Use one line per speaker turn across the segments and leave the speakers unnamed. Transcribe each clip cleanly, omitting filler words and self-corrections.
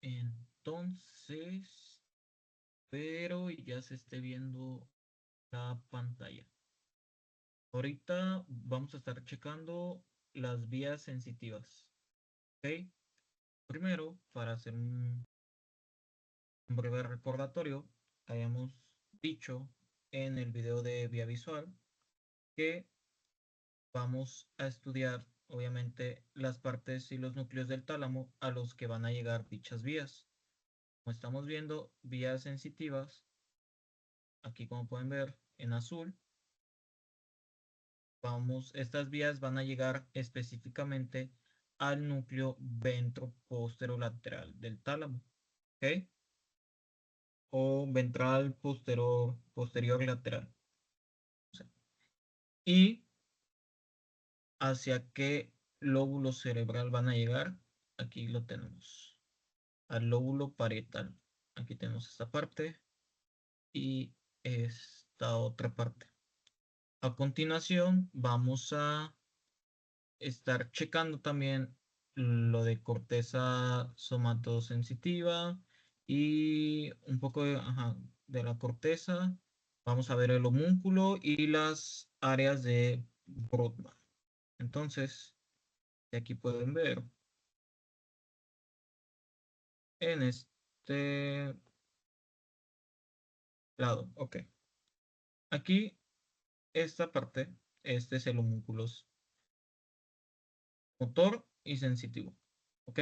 entonces, pero ya se esté viendo la pantalla. Ahorita vamos a estar checando las vías sensitivas. ¿Ok? Primero, para hacer un breve recordatorio, habíamos dicho en el video de vía visual que vamos a estudiar, obviamente, las partes y los núcleos del tálamo a los que van a llegar dichas vías. Como estamos viendo, vías sensitivas, aquí como pueden ver en azul, estas vías van a llegar específicamente al núcleo ventroposterolateral del tálamo, ¿ok? O ventral posterior lateral. ¿Y hacia qué lóbulo cerebral van a llegar? Aquí lo tenemos, al lóbulo parietal. Aquí tenemos esta parte y esta otra parte. A continuación vamos a estar checando también lo de corteza somatosensitiva y un poco de la corteza. Vamos a ver el homúnculo y las áreas de Brodmann. Entonces, aquí pueden ver en este lado. Ok. Aquí, esta parte, este es el homúnculo motor y sensitivo. Ok.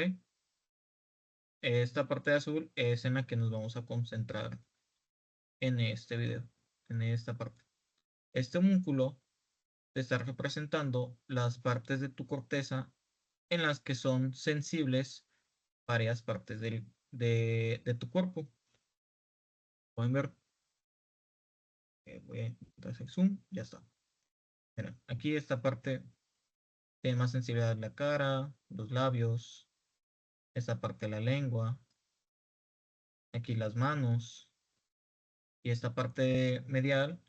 Esta parte de azul es en la que nos vamos a concentrar en este video, en esta parte. Este homúnculo te está representando las partes de tu corteza en las que son sensibles varias partes de tu cuerpo. Pueden ver, voy a hacer zoom, ya está. Miren, aquí esta parte tiene más sensibilidad en la cara, los labios, esta parte de la lengua, aquí las manos, y esta parte medial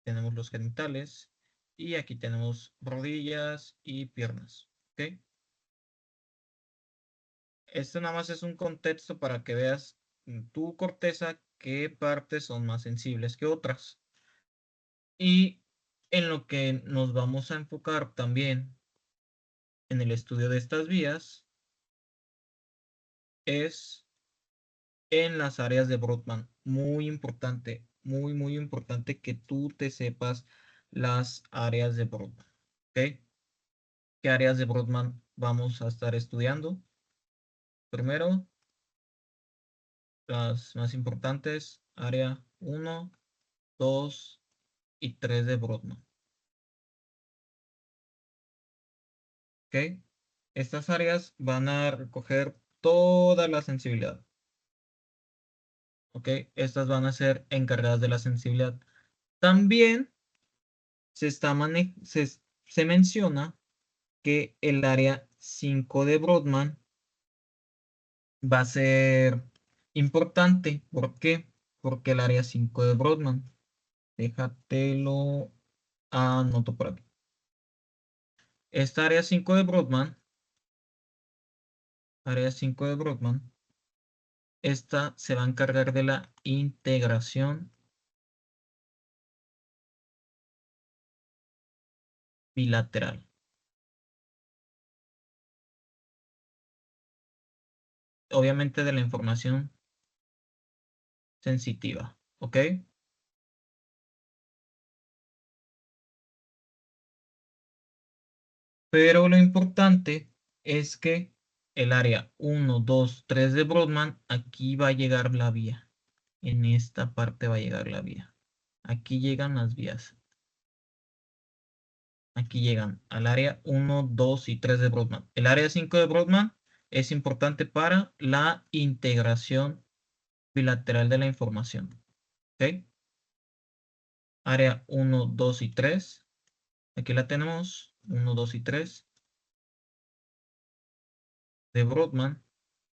tenemos los genitales, y aquí tenemos rodillas y piernas. ¿Ok? Esto nada más es un contexto para que veas en tu corteza qué partes son más sensibles que otras. Y en lo que nos vamos a enfocar también en el estudio de estas vías es en las áreas de Brodmann. Muy importante, muy importante que tú te sepas las áreas de Brodmann. ¿Ok? ¿Qué áreas de Brodmann vamos a estar estudiando? Primero, las más importantes, área 1, 2 y 3 de Brodmann. ¿Ok? Estas áreas van a recoger toda la sensibilidad. ¿Ok? Estas van a ser encargadas de la sensibilidad. También se menciona que el área 5 de Brodmann va a ser importante. ¿Por qué? Porque el área 5 de Brodmann, déjatelo, anoto por aquí. Esta área 5 de Brodmann, esta se va a encargar de la integración bilateral. Obviamente de la información sensitiva, ¿ok? Pero lo importante es que el área 1, 2, 3 de Brodmann, aquí va a llegar la vía. En esta parte va a llegar la vía. Aquí llegan las vías. Aquí llegan al área 1, 2 y 3 de Brodmann. El área 5 de Brodmann es importante para la integración bilateral de la información. ¿Ok? Área 1, 2 y 3. Aquí la tenemos. 1, 2 y 3 de Brodmann.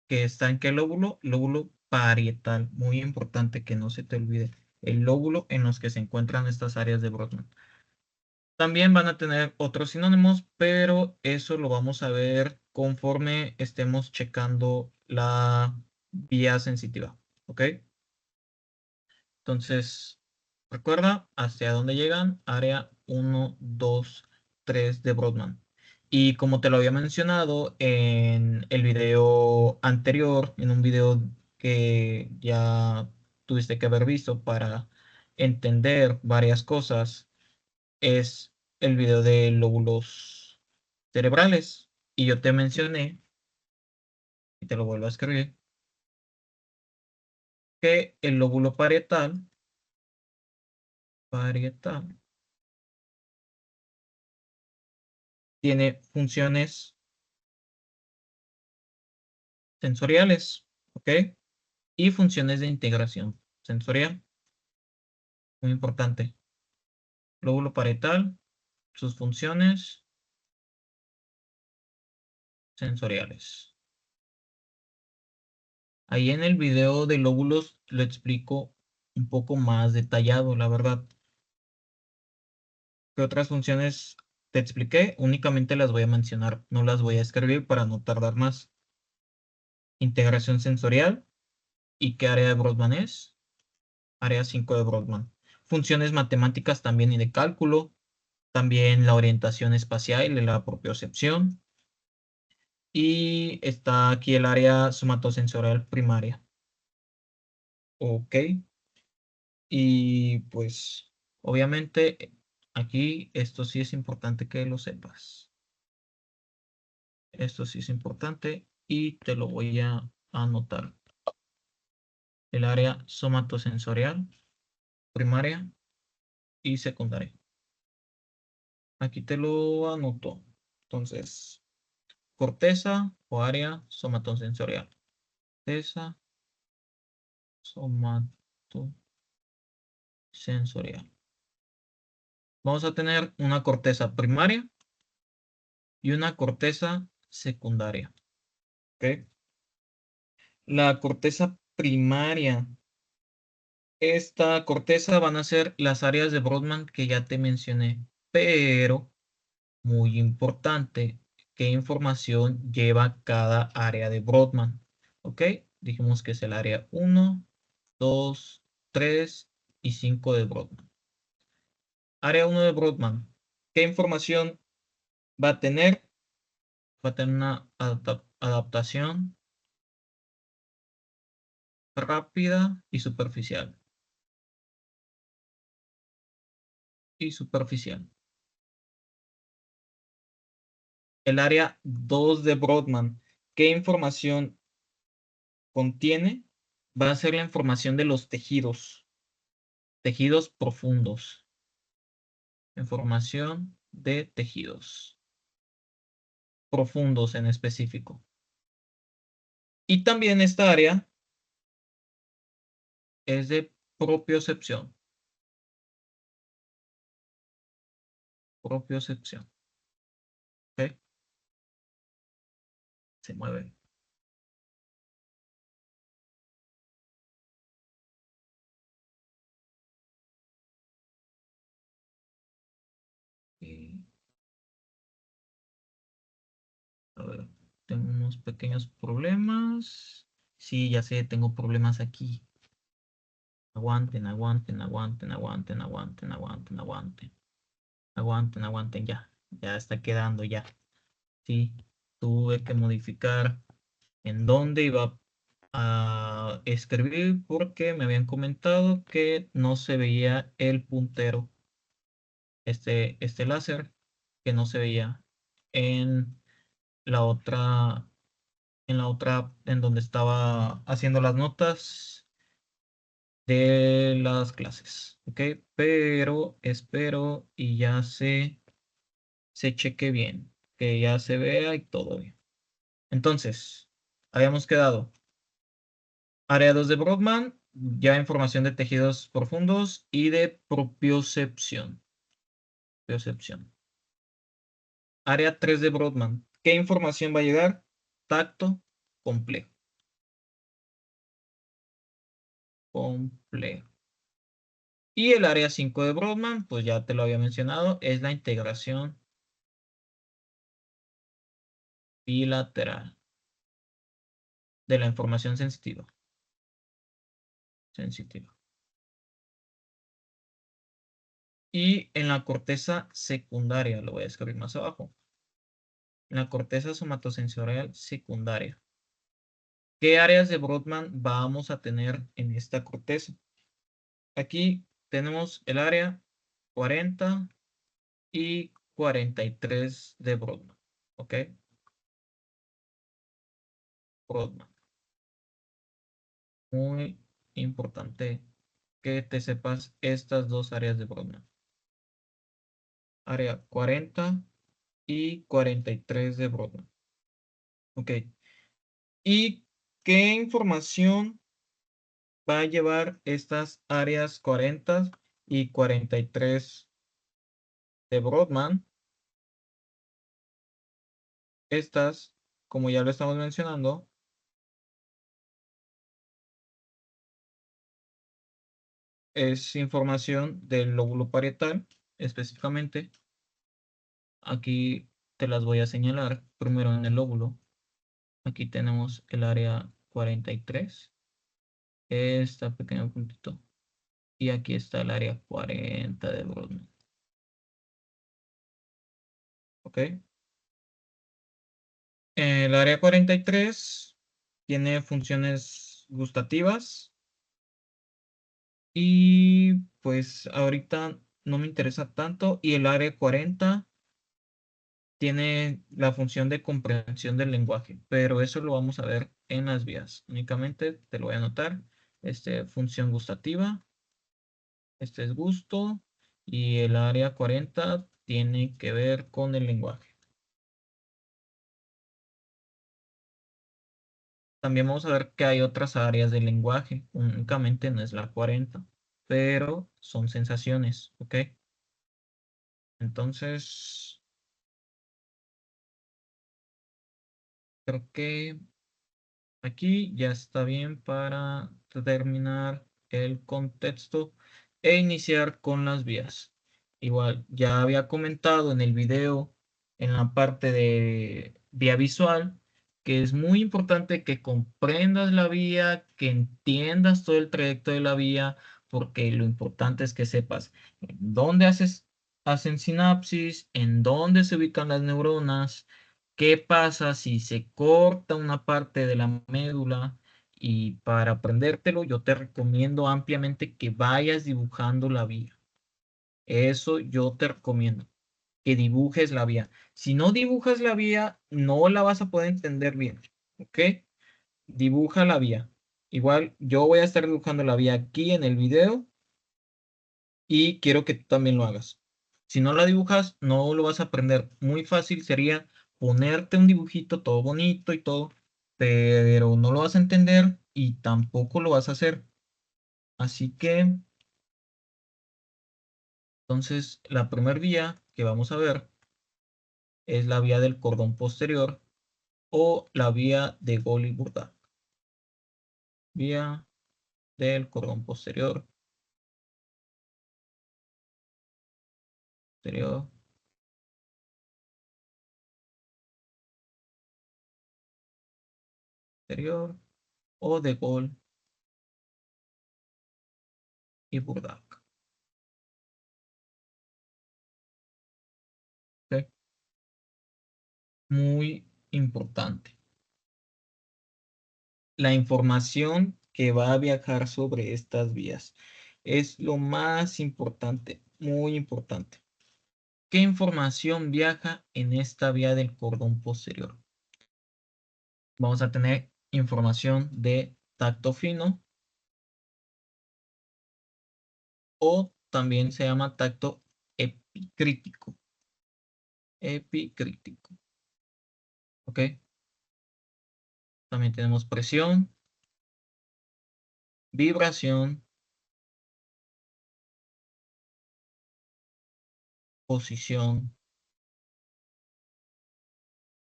¿Que está en qué lóbulo? Lóbulo parietal. Muy importante que no se te olvide. El lóbulo en los que se encuentran estas áreas de Brodmann. También van a tener otros sinónimos, pero eso lo vamos a ver conforme estemos checando la vía sensitiva, ¿ok? Entonces, recuerda hacia dónde llegan, área 1, 2, 3 de Brodmann. Y como te lo había mencionado en el video anterior, en un video que ya tuviste que haber visto para entender varias cosas, es el video de lóbulos cerebrales. Y yo te mencioné, y te lo vuelvo a escribir, que el lóbulo parietal tiene funciones sensoriales, ¿ok? Y funciones de integración sensorial, muy importante. Lóbulo parietal, sus funciones sensoriales. Ahí en el video de lóbulos lo explico un poco más detallado, la verdad. ¿Qué otras funciones te expliqué? Únicamente las voy a mencionar, no las voy a escribir para no tardar más. Integración sensorial. ¿Y qué área de Brodmann es? Área 5 de Brodmann. Funciones matemáticas también y de cálculo. También la orientación espacial y la propiocepción. Y está aquí el área somatosensorial primaria. Ok. Y pues, obviamente, aquí esto sí es importante que lo sepas. Esto sí es importante y te lo voy a anotar. El área somatosensorial primaria y secundaria. Aquí te lo anoto. Entonces, corteza o área somatosensorial. Corteza somatosensorial. Vamos a tener una corteza primaria y una corteza secundaria. ¿Ok? La corteza primaria. Esta corteza van a ser las áreas de Brodmann que ya te mencioné. Pero, muy importante, ¿qué información lleva cada área de Brodmann? ¿Ok? Dijimos que es el área 1, 2, 3 y 5 de Brodmann. Área 1 de Brodmann. ¿Qué información va a tener? Va a tener una adaptación rápida y superficial. Y superficial. El área 2 de Brodmann. ¿Qué información contiene? Va a ser la información de los tejidos. Tejidos profundos. Información de tejidos profundos en específico. Y también esta área es de propiocepción. Propiocepción. ¿Ok? Se mueve. Y, a ver, tengo unos pequeños problemas. Sí, ya sé, tengo problemas aquí. Aguanten, aguanten, aguanten, aguanten, aguanten, aguanten, aguanten. Aguanten, aguanten, ya. Ya está quedando ya. Sí, tuve que modificar en dónde iba a escribir porque me habían comentado que no se veía el puntero, este láser, que no se veía en la otra, en donde estaba haciendo las notas de las clases, ¿ok? Pero espero y ya se cheque bien, que ya se vea y todo bien. Entonces, habíamos quedado. Área 2 de Brodmann, ya información de tejidos profundos y de propiocepción. Área 3 de Brodmann. ¿Qué información va a llegar? Tacto complejo. Complejo. Y el área 5 de Brodmann, pues ya te lo había mencionado, es la integración bilateral de la información sensitiva. Sensitiva. Y en la corteza secundaria, lo voy a escribir más abajo. En la corteza somatosensorial secundaria. ¿Qué áreas de Brodmann vamos a tener en esta corteza? Aquí tenemos el área 40 y 43 de Brodmann. ¿Ok? Brodmann. Muy importante que te sepas estas dos áreas de Brodmann. Área 40 y 43 de Brodmann. ¿Ok? ¿Y qué información va a llevar estas áreas 40 y 43 de Brodmann? Estas, como ya lo estamos mencionando, es información del lóbulo parietal, específicamente. Aquí te las voy a señalar primero en el lóbulo. Aquí tenemos el área 43, este pequeño puntito. Y aquí está el área 40 de Brodmann. ¿Ok? El área 43 tiene funciones gustativas y pues ahorita no me interesa tanto. Y el área 40 tiene la función de comprensión del lenguaje, pero eso lo vamos a ver en las vías. Únicamente te lo voy a anotar. Función gustativa, este es gusto y el área 40 tiene que ver con el lenguaje. También vamos a ver que hay otras áreas del lenguaje, únicamente no es la 40, pero son sensaciones, ¿ok? Entonces, creo que aquí ya está bien para terminar el contexto e iniciar con las vías. Igual, ya había comentado en el video, en la parte de vía visual, que es muy importante que comprendas la vía, que entiendas todo el trayecto de la vía, porque lo importante es que sepas en dónde hacen sinapsis, en dónde se ubican las neuronas. ¿Qué pasa si se corta una parte de la médula? Y para aprendértelo, yo te recomiendo ampliamente que vayas dibujando la vía. Eso yo te recomiendo, que dibujes la vía. Si no dibujas la vía, no la vas a poder entender bien. ¿Ok? Dibuja la vía. Igual yo voy a estar dibujando la vía aquí en el video y quiero que tú también lo hagas. Si no la dibujas, no lo vas a aprender. Muy fácil sería ponerte un dibujito todo bonito y todo, pero no lo vas a entender y tampoco lo vas a hacer. Así que, entonces, la primera vía que vamos a ver es la vía del cordón posterior o la vía de Golgi-Burda. Vía del cordón posterior, posterior, posterior o de Gol y Burda. ¿Ok? Muy importante. La información que va a viajar sobre estas vías es lo más importante, muy importante. ¿Qué información viaja en esta vía del cordón posterior? Vamos a tener información de tacto fino o también se llama tacto epicrítico. Epicrítico. ¿Ok? También tenemos presión, vibración, posición,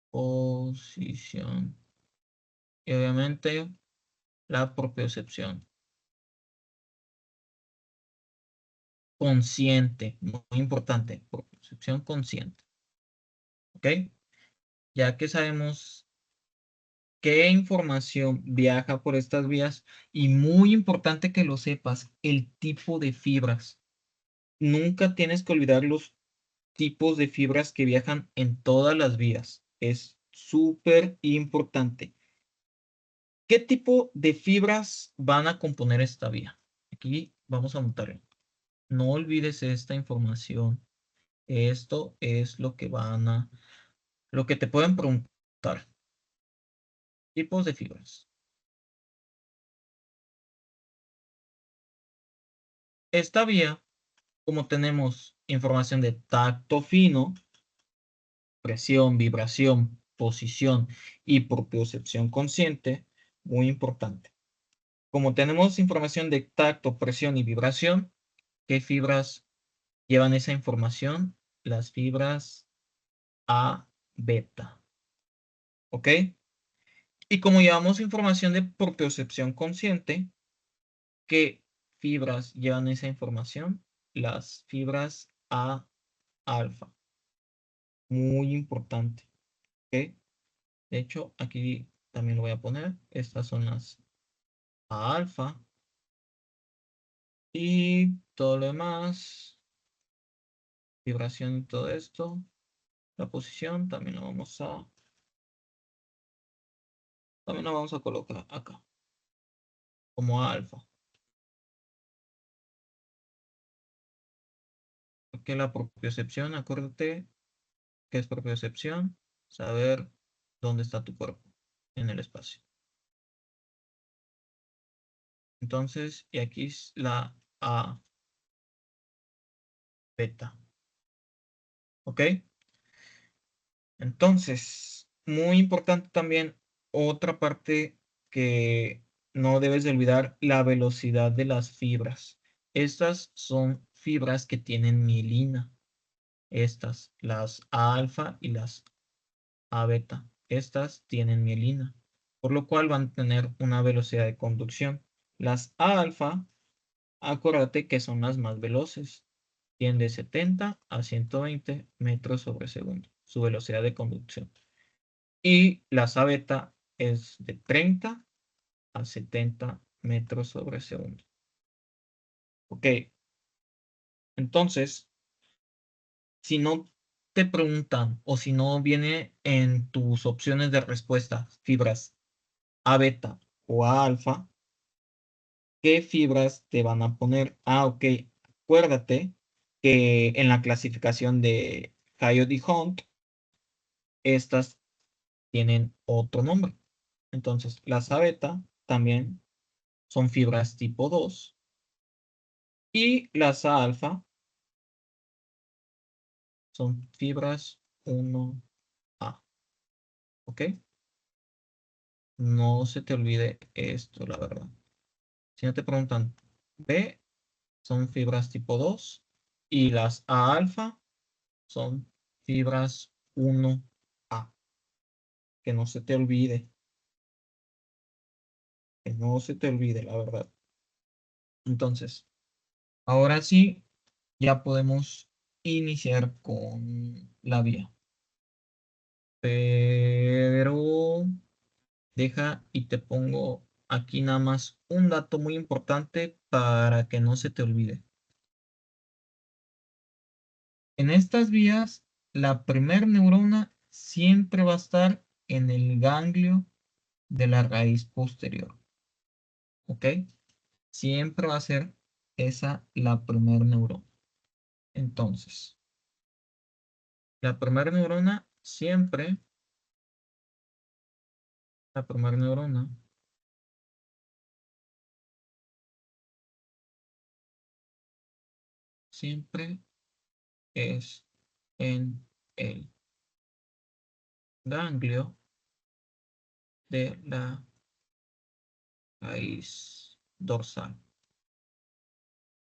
posición. Y obviamente la propiocepción. Consciente, muy importante, propiocepción consciente. ¿Ok? ya que sabemos qué información viaja por estas vías, y muy importante que lo sepas, el tipo de fibras. Nunca tienes que olvidar los tipos de fibras que viajan en todas las vías. Es súper importante. ¿Qué tipo de fibras van a componer esta vía? Aquí vamos a anotarlo. No olvides esta información. Esto es lo que te pueden preguntar. Tipos de fibras. Esta vía, como tenemos información de tacto fino, presión, vibración, posición y propiocepción consciente, muy importante. Como tenemos información de tacto, presión y vibración, ¿qué fibras llevan esa información? Las fibras A, beta. ¿Ok? Y como llevamos información de propiocepción consciente, ¿qué fibras llevan esa información? Las fibras A, alfa. Muy importante. ¿Ok? De hecho, aquí también lo voy a poner. Estas son las A alfa. Y todo lo demás, vibración y todo esto, la posición también lo vamos a colocar acá, como A alfa. Porque la propiocepción, acuérdate que es propiocepción, saber dónde está tu cuerpo en el espacio. Entonces, y aquí es la A beta. ¿Ok? Entonces, muy importante también otra parte que no debes de olvidar, la velocidad de las fibras. Estas son fibras que tienen mielina. Estas, las A alfa y las A beta. Estas tienen mielina, por lo cual van a tener una velocidad de conducción. Las A alfa, acuérdate que son las más veloces. Tienen de 70 a 120 metros sobre segundo, su velocidad de conducción. Y la A beta es de 30 a 70 metros sobre segundo. Ok, entonces, si no te preguntan o si no viene en tus opciones de respuesta fibras A beta o A alfa, ¿qué fibras te van a poner? Ah, ok. Acuérdate que en la clasificación de Coyote-Hunt, estas tienen otro nombre. Entonces, las A beta también son fibras tipo 2 y las A alfa son fibras 1A. ¿Ok? No se te olvide esto, la verdad. Si no te preguntan, B son fibras tipo 2 y las A alfa son fibras 1A. Que no se te olvide. Que no se te olvide, la verdad. Entonces, ahora sí, ya podemos iniciar con la vía. Pero deja y te pongo aquí nada más un dato muy importante para que no se te olvide. En estas vías, la primer neurona siempre va a estar en el ganglio de la raíz posterior. ¿Ok? Siempre va a ser esa la primer neurona. Entonces, la primera neurona siempre, la primera neurona siempre es en el ganglio de la raíz dorsal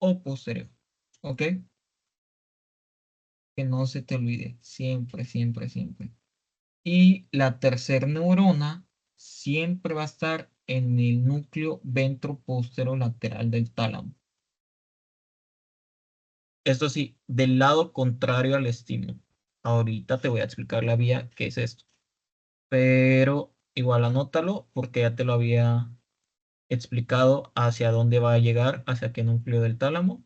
o posterior. ¿Ok? Que no se te olvide. Siempre, siempre, siempre. Y la tercera neurona siempre va a estar en el núcleo ventroposterolateral del tálamo. Esto sí, del lado contrario al estímulo. Ahorita te voy a explicar la vía, qué es esto. pero igual anótalo porque ya te lo había explicado hacia dónde va a llegar, hacia qué núcleo del tálamo,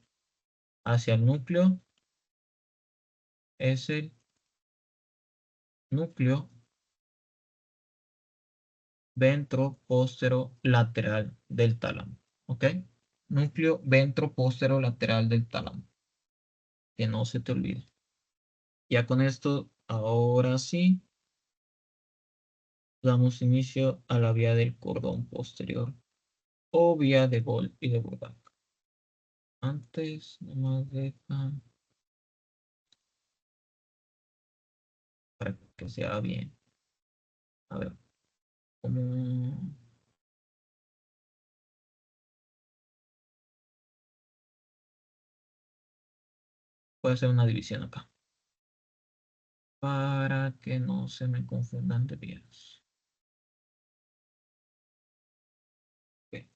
hacia el núcleo, es el núcleo ventroposterolateral del tálamo, ¿ok? Núcleo ventroposterolateral del tálamo, que no se te olvide. Ya con esto, ahora sí, damos inicio a la vía del cordón posterior o vía de Gol y de Burbank. Antes, nomás deja para que sea bien. A ver, ¿cómo? Puede ser una división acá. Para que no se me confundan de vías. Ok.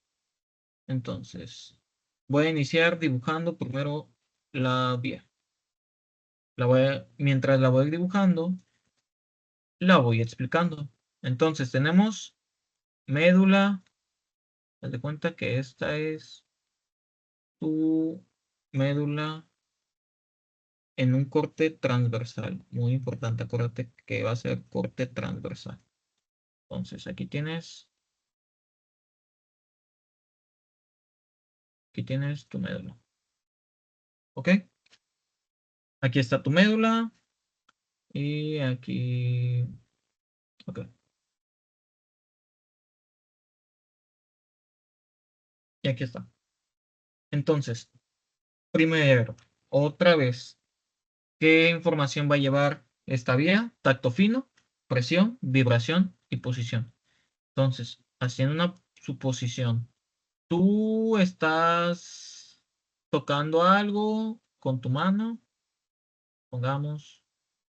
Entonces, voy a iniciar dibujando primero la vía. Mientras la voy dibujando, la voy explicando. Entonces, tenemos médula. Haz de cuenta que esta es tu médula en un corte transversal. Muy importante, acuérdate que va a ser corte transversal. Entonces, aquí tienes tu médula. ¿Ok? Aquí está tu médula. Y aquí. Ok. Y aquí está. Entonces, primero, otra vez, ¿qué información va a llevar esta vía? Tacto fino, presión, vibración y posición. Entonces, haciendo una suposición, tú estás tocando algo con tu mano, pongamos,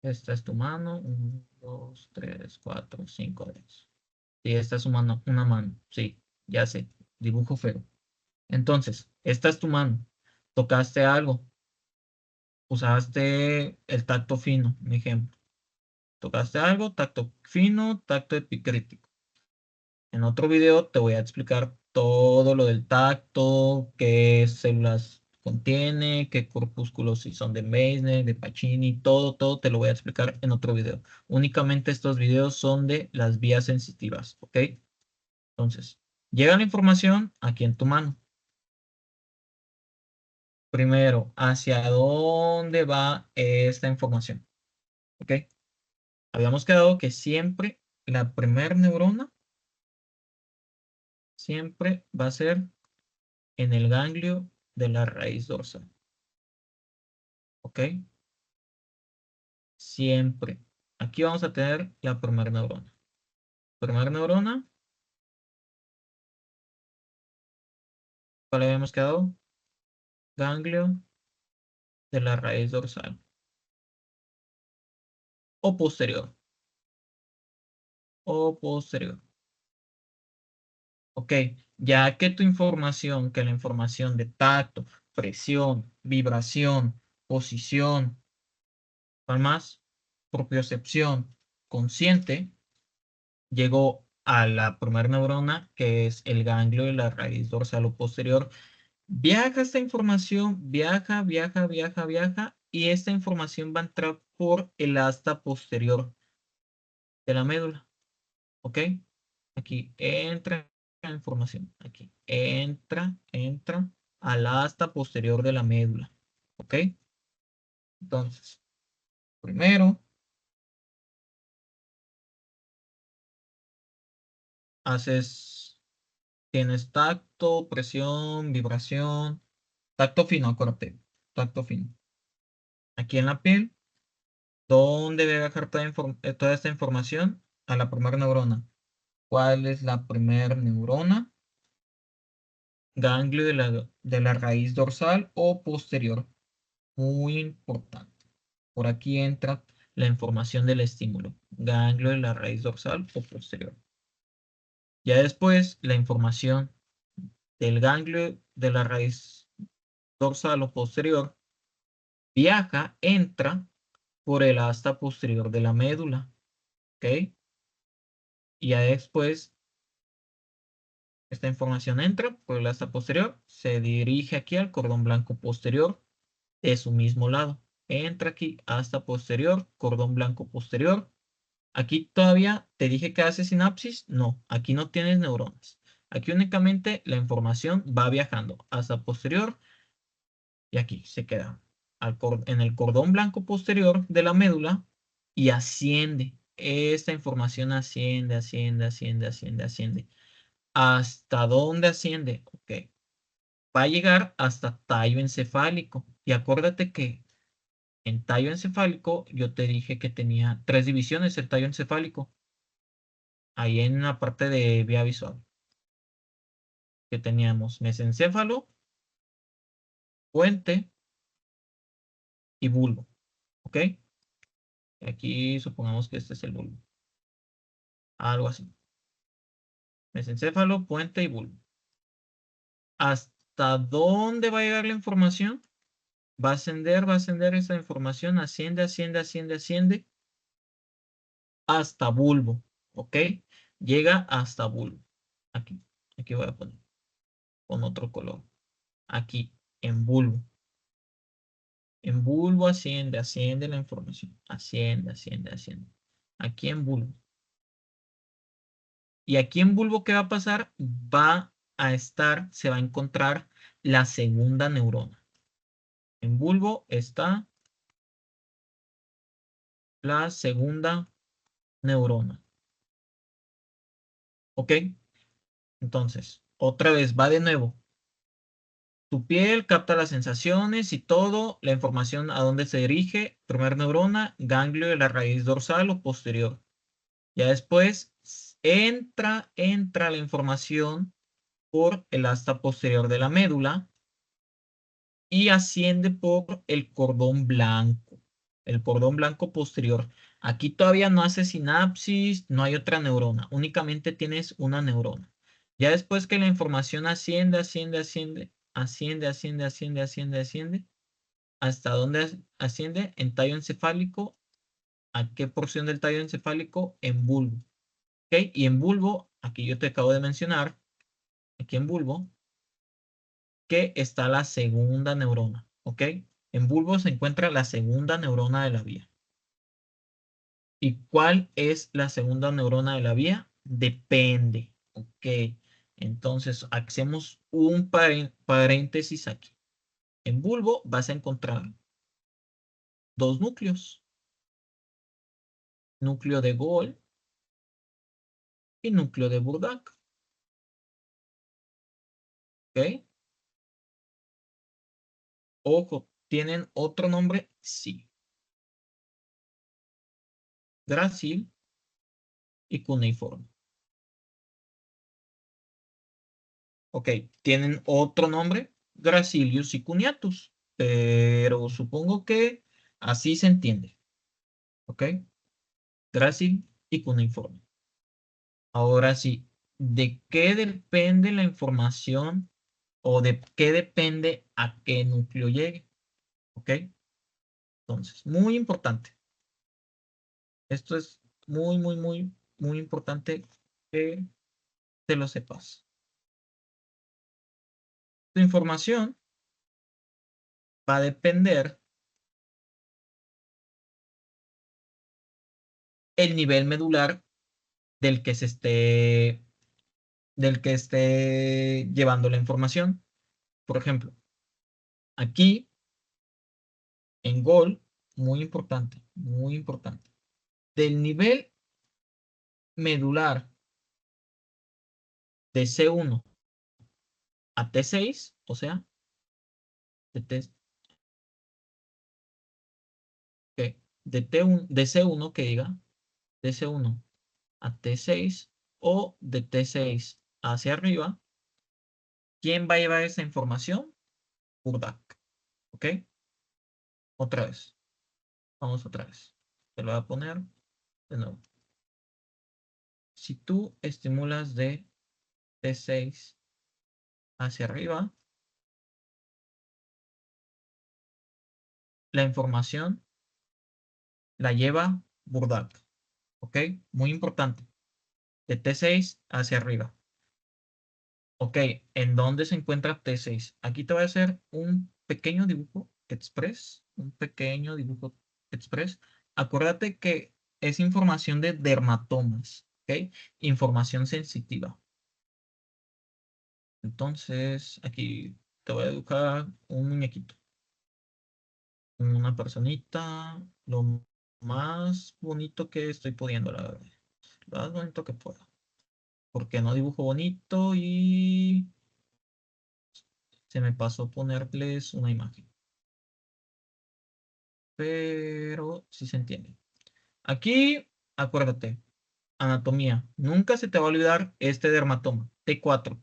esta es tu mano, 1, 2, 3, 4, 5 dedos. Sí, esta es una mano, sí, ya sé, dibujo feo. Entonces, esta es tu mano, tocaste algo, usaste el tacto fino, un ejemplo. Tocaste algo, tacto fino, tacto epicrítico. En otro video te voy a explicar todo lo del tacto, qué células contiene, qué corpúsculos si son de Meissner, de Pacini, todo te lo voy a explicar en otro video. Únicamente estos videos son de las vías sensitivas, ¿ok? Entonces, llega la información aquí en tu mano. Primero, ¿hacia dónde va esta información? ¿Ok? Habíamos quedado que siempre la primer neurona siempre va a ser en el ganglio de la raíz dorsal. ¿Ok? Siempre. Aquí vamos a tener la primera neurona. Primera neurona, ¿cuál habíamos quedado? Ganglio de la raíz dorsal. O posterior. O posterior. Ok. Ya que tu información, que la información de tacto, presión, vibración, posición, ¿cuál más? Propiocepción consciente, llegó a la primera neurona, que es el ganglio de la raíz dorsal o posterior. Viaja esta información, viaja, y esta información va a entrar por el asta posterior de la médula, ¿ok? Aquí entra la información, aquí entra al asta posterior de la médula, ¿ok? Entonces, primero haces, tienes tacto, presión, vibración, tacto fino, acuérdate, tacto fino. Aquí en la piel, ¿dónde debe bajar toda esta información? A la primera neurona. ¿Cuál es la primera neurona? Ganglio de la raíz dorsal o posterior. Muy importante. Por aquí entra la información del estímulo. Ganglio de la raíz dorsal o posterior. Ya después, la información del ganglio de la raíz dorsal o posterior viaja, entra por el asta posterior de la médula. ¿Ok? Y ya después esta información entra por el asta posterior, se dirige aquí al cordón blanco posterior de su mismo lado. Entra aquí, asta posterior, cordón blanco posterior. Aquí todavía te dije que hace sinapsis. No, aquí no tienes neuronas. Aquí únicamente la información va viajando hasta posterior y aquí se queda en el cordón blanco posterior de la médula y asciende. Esta información asciende, asciende, asciende, asciende, asciende. ¿Hasta dónde asciende? Ok. Va a llegar hasta tallo encefálico. Y acuérdate que en tallo encefálico yo te dije que tenía 3 divisiones el tallo encefálico. Ahí en la parte de vía visual. Que teníamos mesencéfalo, puente y bulbo. ¿Ok? Aquí supongamos que este es el bulbo. Algo así. Mesencéfalo, puente y bulbo. ¿Hasta dónde va a llegar la información? Va a ascender esa información. Asciende, asciende, asciende, asciende. Hasta bulbo. ¿Ok? Llega hasta bulbo. Aquí. Aquí voy a poner con otro color. Aquí, en bulbo. En bulbo asciende, asciende la información. Asciende, asciende, asciende. Aquí en bulbo. Y aquí en bulbo, ¿qué va a pasar? Se va a encontrar la segunda neurona. En bulbo está la segunda neurona. ¿Ok? Entonces, otra vez, va de nuevo. Tu piel capta las sensaciones y todo, la información a dónde se dirige. Primer neurona, ganglio de la raíz dorsal o posterior. Ya después entra la información por el asta posterior de la médula y asciende por el cordón blanco. El cordón blanco posterior. Aquí todavía no hace sinapsis, no hay otra neurona, únicamente tienes una neurona. Ya después que la información asciende, asciende, asciende, asciende, asciende, asciende, asciende, asciende, ¿hasta dónde asciende? En tallo encefálico. ¿A qué porción del tallo encefálico? En bulbo. ¿Ok? Y en bulbo, aquí yo te acabo de mencionar, aquí en bulbo, que está la segunda neurona. ¿Ok? En bulbo se encuentra la segunda neurona de la vía. ¿Y cuál es la segunda neurona de la vía? Depende. Ok. Entonces, hacemos un paréntesis aquí. En bulbo vas a encontrar dos núcleos. Núcleo de Gol y núcleo de Burdak. ¿Ok? Ojo, ¿tienen otro nombre? Sí. Grácil y cuneiforme. Ok, ¿tienen otro nombre? Gracilius y cuneatus. Pero supongo que así se entiende. ¿Ok? Grácil y cuneiforme. Ahora sí, ¿de qué depende la información o de qué depende a qué núcleo llegue? ¿Ok? Entonces, muy importante. Esto es muy, muy, muy, muy importante que te lo sepas. Tu información va a depender el nivel medular del que esté llevando la información. Por ejemplo, aquí en Gol, muy importante, muy importante. Del nivel medular de C1 a T6, o sea, de, T, de, T1, de C1 que diga, de C1 a T6 o de T6 hacia arriba, ¿quién va a llevar esa información? Burdak. ¿Ok? Otra vez. Vamos otra vez. Te lo voy a poner de nuevo. Si tú estimulas de T6 hacia arriba, la información la lleva Burdak. ¿Ok? Muy importante. de T6 hacia arriba. Ok, ¿en dónde se encuentra T6? Aquí te voy a hacer un pequeño dibujo express. Un pequeño dibujo express. Acuérdate que es información de dermatomas. ¿Ok? Información sensitiva. Entonces, aquí te voy a dibujar un muñequito. Una personita. Lo más bonito que estoy pudiendo, la verdad. Lo más bonito que pueda. Porque no dibujo bonito y se me pasó ponerles una imagen. Pero sí se entiende. Aquí, acuérdate, anatomía. Nunca se te va a olvidar este dermatoma, T4.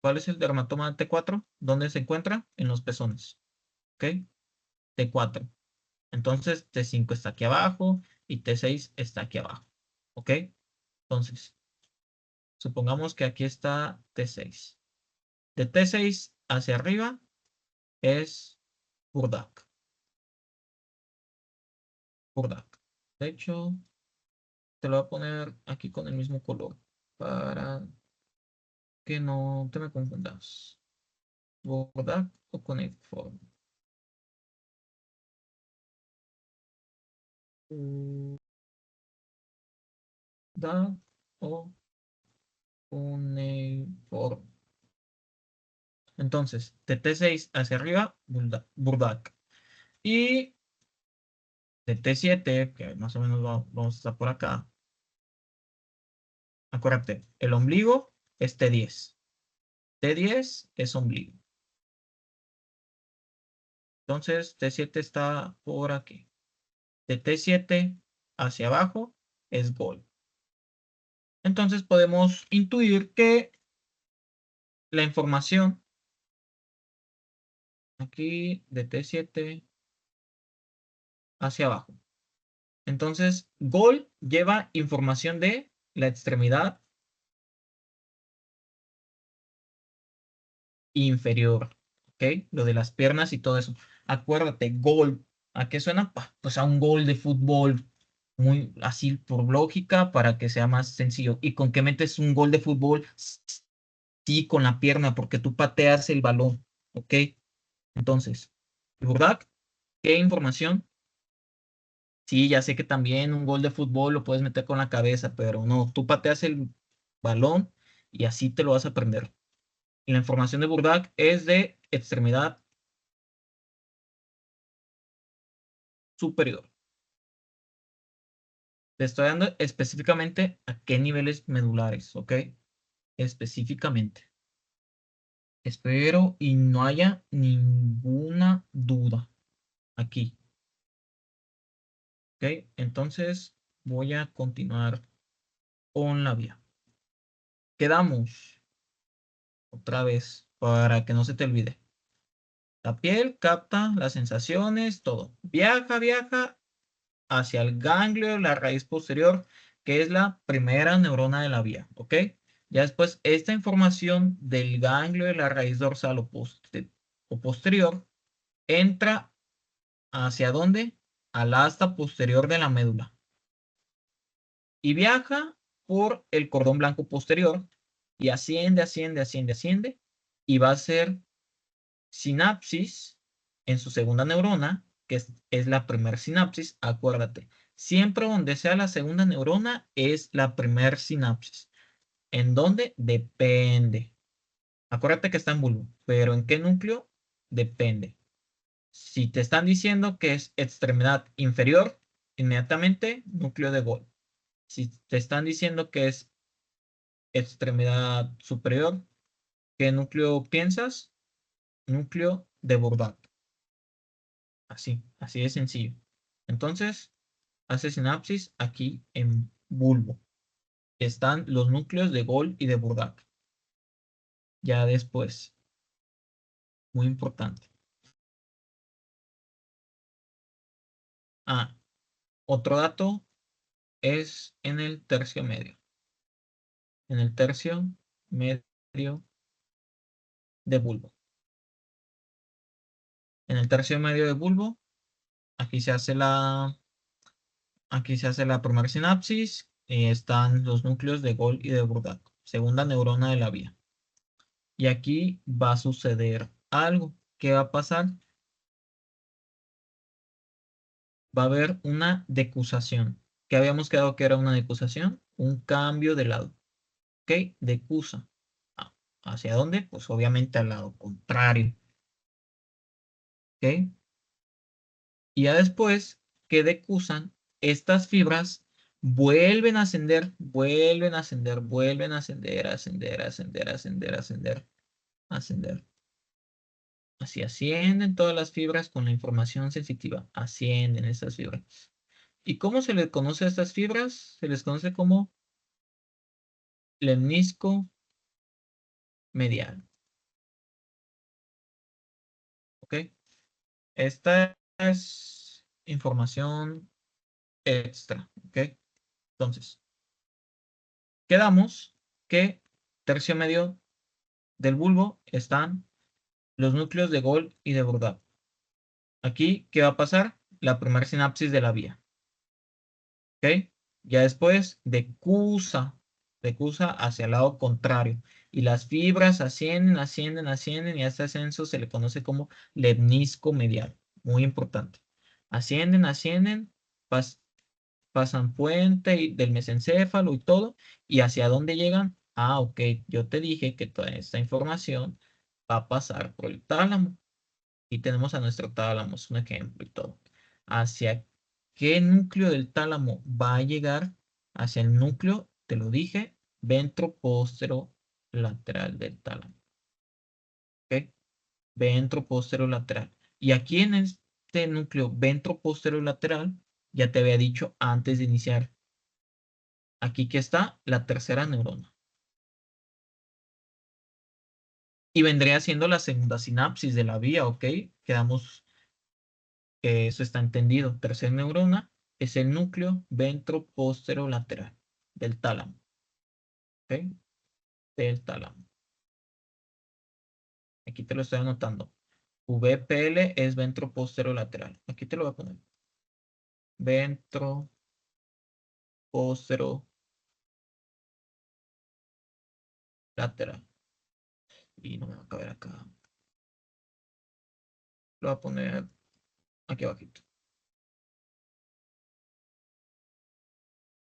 ¿Cuál es el dermatoma de T4? ¿Dónde se encuentra? En los pezones. ¿Ok? T4. Entonces, T5 está aquí abajo y T6 está aquí abajo. ¿Ok? Entonces, supongamos que aquí está T6. De T6 hacia arriba es Burdak. Burdak. De hecho, te lo voy a poner aquí con el mismo color para que no te me confundas. Burdak o cuneiforme. Burdak o cuneiforme. Entonces, de T6 hacia arriba, Burdak. Y de T7, que más o menos vamos a estar por acá. Acuérdate, el ombligo es T10. T10 es ombligo. Entonces, T7 está por aquí. De T7 hacia abajo es Gol. Entonces podemos intuir que la información aquí de T7 hacia abajo. Entonces, Gol lleva información de la extremidad inferior. ¿Ok? Lo de las piernas y todo eso. Acuérdate, Gol. ¿A qué suena? Pues a un gol de fútbol. Muy así por lógica para que sea más sencillo. ¿Y con qué metes un gol de fútbol? Sí, con la pierna, porque tú pateas el balón. ¿Ok? Entonces, ¿verdad? ¿Qué información? Sí, ya sé que también un gol de fútbol lo puedes meter con la cabeza, pero no, tú pateas el balón y así te lo vas a aprender. Y la información de Burdak es de extremidad superior. Te estoy dando específicamente a qué niveles medulares, ¿ok? Específicamente. Espero y no haya ninguna duda aquí, ¿ok? Entonces voy a continuar con la vía. Quedamos otra vez para que no se te olvide. La piel capta las sensaciones, todo. Viaja hacia el ganglio, la raíz posterior, que es la primera neurona de la vía, ¿ok? Ya después, esta información del ganglio de la raíz dorsal o posterior entra ¿hacia dónde? Al asta posterior de la médula y viaja por el cordón blanco posterior y asciende y va a ser sinapsis en su segunda neurona, que es la primera sinapsis. Acuérdate, siempre donde sea la segunda neurona es la primera sinapsis. ¿En dónde? Depende. Acuérdate que está en bulbo, pero ¿en qué núcleo? Depende. Si te están diciendo que es extremidad inferior, inmediatamente núcleo de Gol. Si te están diciendo que es extremidad superior, ¿qué núcleo piensas? Núcleo de Burdak. Así de sencillo. Entonces, hace sinapsis aquí en bulbo. Están los núcleos de Gol y de Burdak. Ya después, muy importante. Ah, otro dato es en el tercio medio. En el tercio medio de bulbo. En el tercio medio de bulbo, aquí se hace la primera sinapsis, están los núcleos de Gold y de Burdak, segunda neurona de la vía. Y aquí va a suceder algo. ¿Qué va a pasar? Va a haber una decusación. ¿Qué habíamos quedado que era una decusación? Un cambio de lado. ¿Ok? Decusa. ¿Hacia dónde? Pues obviamente al lado contrario. ¿Ok? Y ya después que decusan, estas fibras vuelven a ascender, vuelven a ascender, vuelven a ascender, ascender, ascender, ascender, ascender, ascender. Así ascienden todas las fibras con la información sensitiva. Ascienden estas fibras. ¿Y cómo se les conoce a estas fibras? Se les conoce como lemnisco medial. ¿Ok? Esta es información extra. ¿Ok? Entonces, quedamos que tercio medio del bulbo están los núcleos de Gold y de Burdat. Aquí, ¿qué va a pasar? La primera sinapsis de la vía. ¿Ok? Ya después decusa hacia el lado contrario. Y las fibras ascienden, ascienden, ascienden, y a este ascenso se le conoce como lemnisco medial. Muy importante. Ascienden, ascienden, pasan puente del mesencéfalo y todo. ¿Y hacia dónde llegan? Ah, ok. Yo te dije que toda esta información va a pasar por el tálamo. Y tenemos a nuestro tálamo, es un ejemplo y todo. ¿Hacia qué núcleo del tálamo va a llegar? Hacia el núcleo, te lo dije, ventroposterolateral del tálamo. ¿Ok? Ventroposterolateral. Y aquí en este núcleo ventroposterolateral, ya te había dicho antes de iniciar, aquí que está la tercera neurona. Y vendría siendo la segunda sinapsis de la vía, ¿ok? Quedamos que eso está entendido. Tercer neurona es el núcleo ventroposterolateral del tálamo. ¿Ok? Del tálamo. Aquí te lo estoy anotando. VPL es ventroposterolateral. Aquí te lo voy a poner. Ventroposterolateral. Y no me va a caber acá. Lo voy a poner aquí abajito.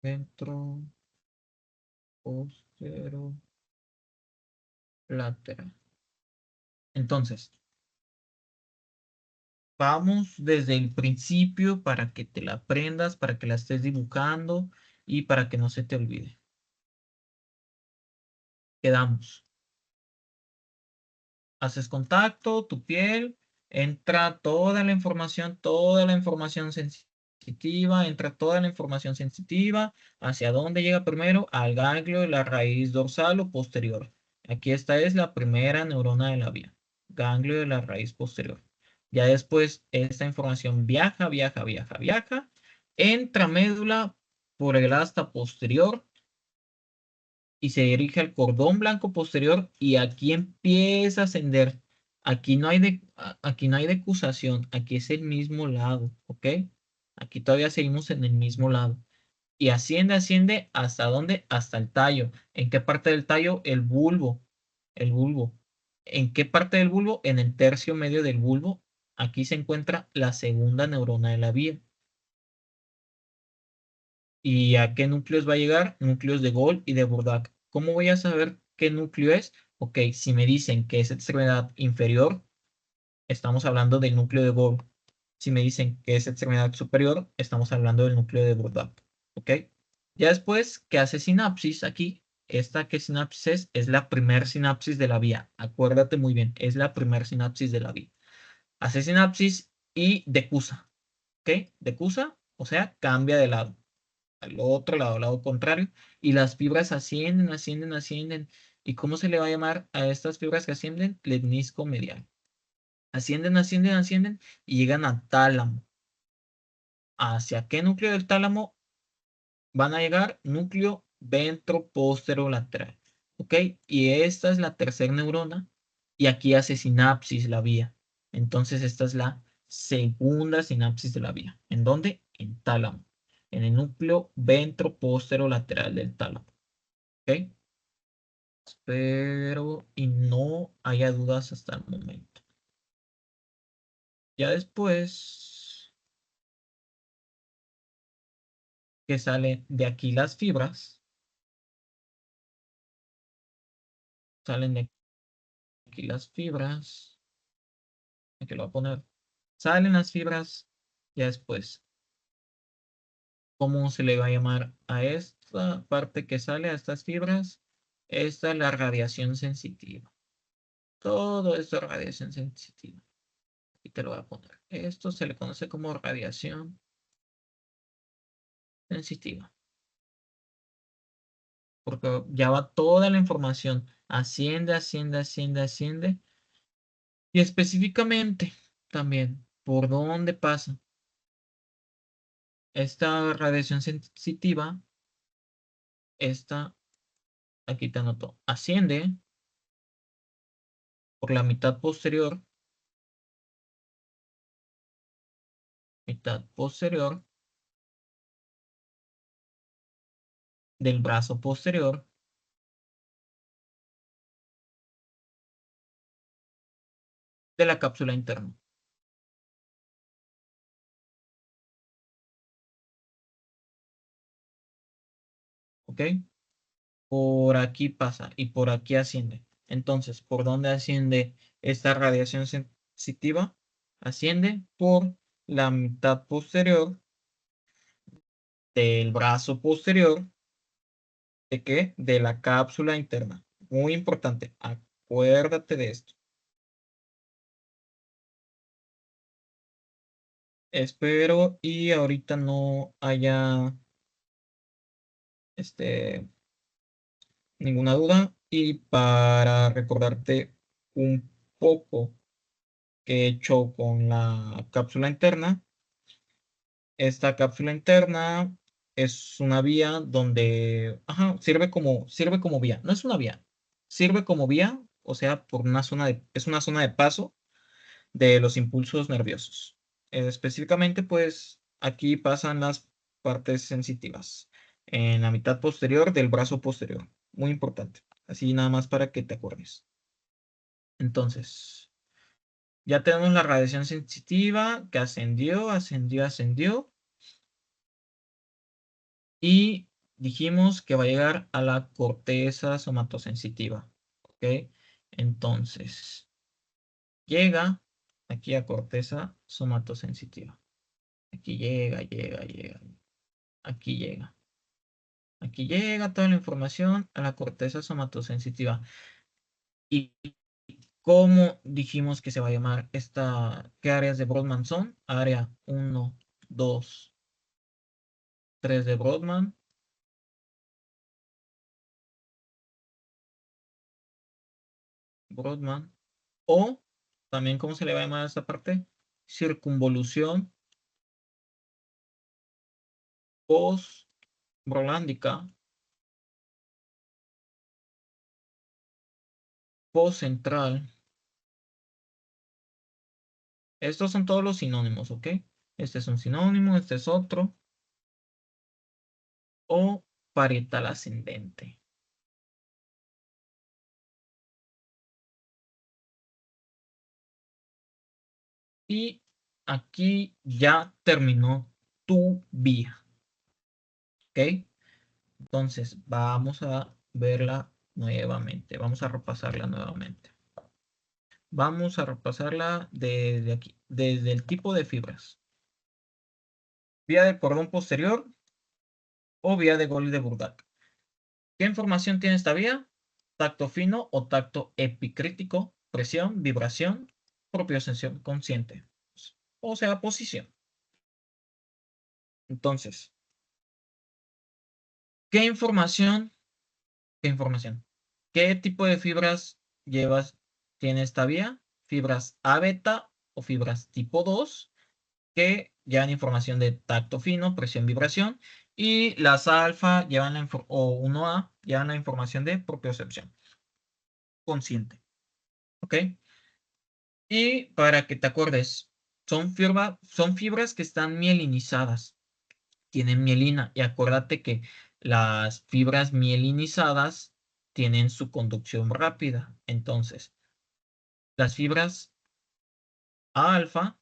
Ventroposterolateral. Entonces, vamos desde el principio para que te la aprendas, para que la estés dibujando y para que no se te olvide. Quedamos. Haces contacto, tu piel, entra toda la información sensitiva, entra toda la información sensitiva. ¿Hacia dónde llega primero? Al ganglio de la raíz dorsal o posterior. Aquí esta es la primera neurona de la vía. Ganglio de la raíz posterior. Ya después esta información viaja, viaja, viaja, viaja. Entra médula por el asta posterior y se dirige al cordón blanco posterior y aquí empieza a ascender. Aquí no hay decusación, aquí es el mismo lado, ¿ok? Aquí todavía seguimos en el mismo lado. Y asciende, asciende, ¿hasta dónde? Hasta el tallo. ¿En qué parte del tallo? El bulbo. El bulbo. ¿En qué parte del bulbo? En el tercio medio del bulbo. Aquí se encuentra la segunda neurona de la vía. ¿Y a qué núcleos va a llegar? Núcleos de Gold y de Burdak. ¿Cómo voy a saber qué núcleo es? Ok, si me dicen que es extremidad inferior, estamos hablando del núcleo de Gold. Si me dicen que es extremidad superior, estamos hablando del núcleo de Burdak. ¿Ok? Ya después que hace sinapsis aquí, esta que sinapsis es la primer sinapsis de la vía. Acuérdate muy bien, es la primer sinapsis de la vía. Hace sinapsis y decusa. ¿Ok? Decusa, o sea, cambia de lado al otro lado, al lado contrario, y las fibras ascienden, ascienden, ascienden. ¿Y cómo se le va a llamar a estas fibras que ascienden? Lemnisco medial. Ascienden, ascienden, ascienden y llegan al tálamo. ¿Hacia qué núcleo del tálamo van a llegar? Núcleo ventroposterolateral. ¿Ok? Y esta es la tercera neurona y aquí hace sinapsis la vía. Entonces esta es la segunda sinapsis de la vía. ¿En dónde? En tálamo. en el núcleo ventroposterolateral del tálamo. ¿Ok? Espero y no haya dudas hasta el momento. Ya después que salen de aquí las fibras, salen de aquí las fibras, aquí lo voy a poner, salen las fibras, ya después, ¿cómo se le va a llamar a esta parte que sale, a estas fibras? Esta es la radiación sensitiva. Todo esto es radiación sensitiva. Y te lo voy a poner. Esto se le conoce como radiación sensitiva. Porque ya va toda la información. Asciende, asciende, asciende, asciende. Y específicamente también, ¿por dónde pasa? Esta radiación sensitiva, esta, aquí te anoto, asciende por la mitad posterior del brazo posterior de la cápsula interna. ¿Ok? Por aquí pasa y por aquí asciende. Entonces, ¿por dónde asciende esta radiación sensitiva? Asciende por la mitad posterior del brazo posterior. ¿De qué? De la cápsula interna. Muy importante. Acuérdate de esto. Espero y ahorita no haya ninguna duda. Y para recordarte un poco que he hecho con la cápsula interna, esta cápsula interna es una vía donde, ajá, sirve como vía. No es una vía, sirve como vía, o sea, es una zona de paso de los impulsos nerviosos. Específicamente, pues aquí pasan las partes sensitivas en la mitad posterior del brazo posterior. Muy importante. Así nada más para que te acuerdes. Entonces, ya tenemos la radiación sensitiva que ascendió, ascendió, ascendió. Y dijimos que va a llegar a la corteza somatosensitiva. ¿Ok? Entonces, llega aquí a corteza somatosensitiva. Aquí llega, llega, llega. Aquí llega. Aquí llega toda la información a la corteza somatosensitiva. ¿Y cómo dijimos que se va a llamar qué áreas de Brodmann son? Área 1, 2, 3 de Brodmann. Brodmann. O también, ¿cómo se le va a llamar a esta parte? Circunvolución post-brolándica, post-central. Estos son todos los sinónimos, ¿ok? Este es un sinónimo, este es otro. O parietal ascendente. Y aquí ya terminó tu vía, ¿ok? Entonces, vamos a verla nuevamente. Vamos a repasarla nuevamente. Vamos a repasarla desde aquí, desde el tipo de fibras. Vía del cordón posterior o vía de Gol de Burdack. ¿Qué información tiene esta vía? Tacto fino o tacto epicrítico, presión, vibración, propiocepción consciente. O sea, posición. Entonces, ¿qué información? ¿Qué información? ¿Qué tipo de fibras tiene esta vía? Fibras A beta o fibras tipo 2 que llevan información de tacto fino, presión, vibración, y las alfa o 1A llevan la información de propiocepción consciente. ¿Ok? Y para que te acuerdes, son fibras que están mielinizadas. tienen mielina. Y acuérdate que las fibras mielinizadas tienen su conducción rápida. Entonces, las fibras A alfa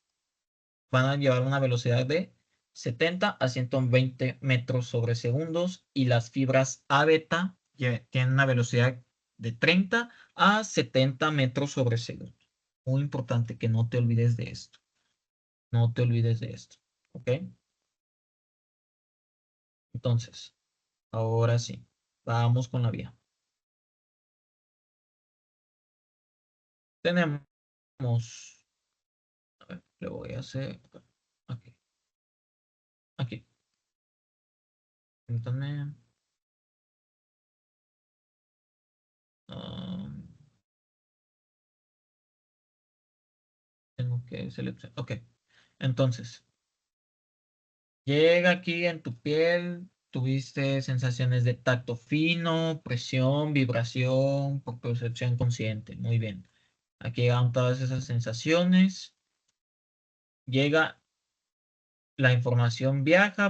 van a llevar una velocidad de 70 a 120 metros sobre segundos y las fibras A beta tienen una velocidad de 30 a 70 metros sobre segundo. Muy importante que no te olvides de esto. No te olvides de esto. ¿Ok? Entonces, ahora sí, vamos con la vía. Tenemos, a ver, le voy a hacer aquí, aquí. Permítanme. ah, Tengo que seleccionar. Ok. Entonces, llega aquí en tu piel, tuviste sensaciones de tacto fino, presión, vibración, por percepción consciente. Muy bien. Aquí llegan todas esas sensaciones. Llega la información, viaja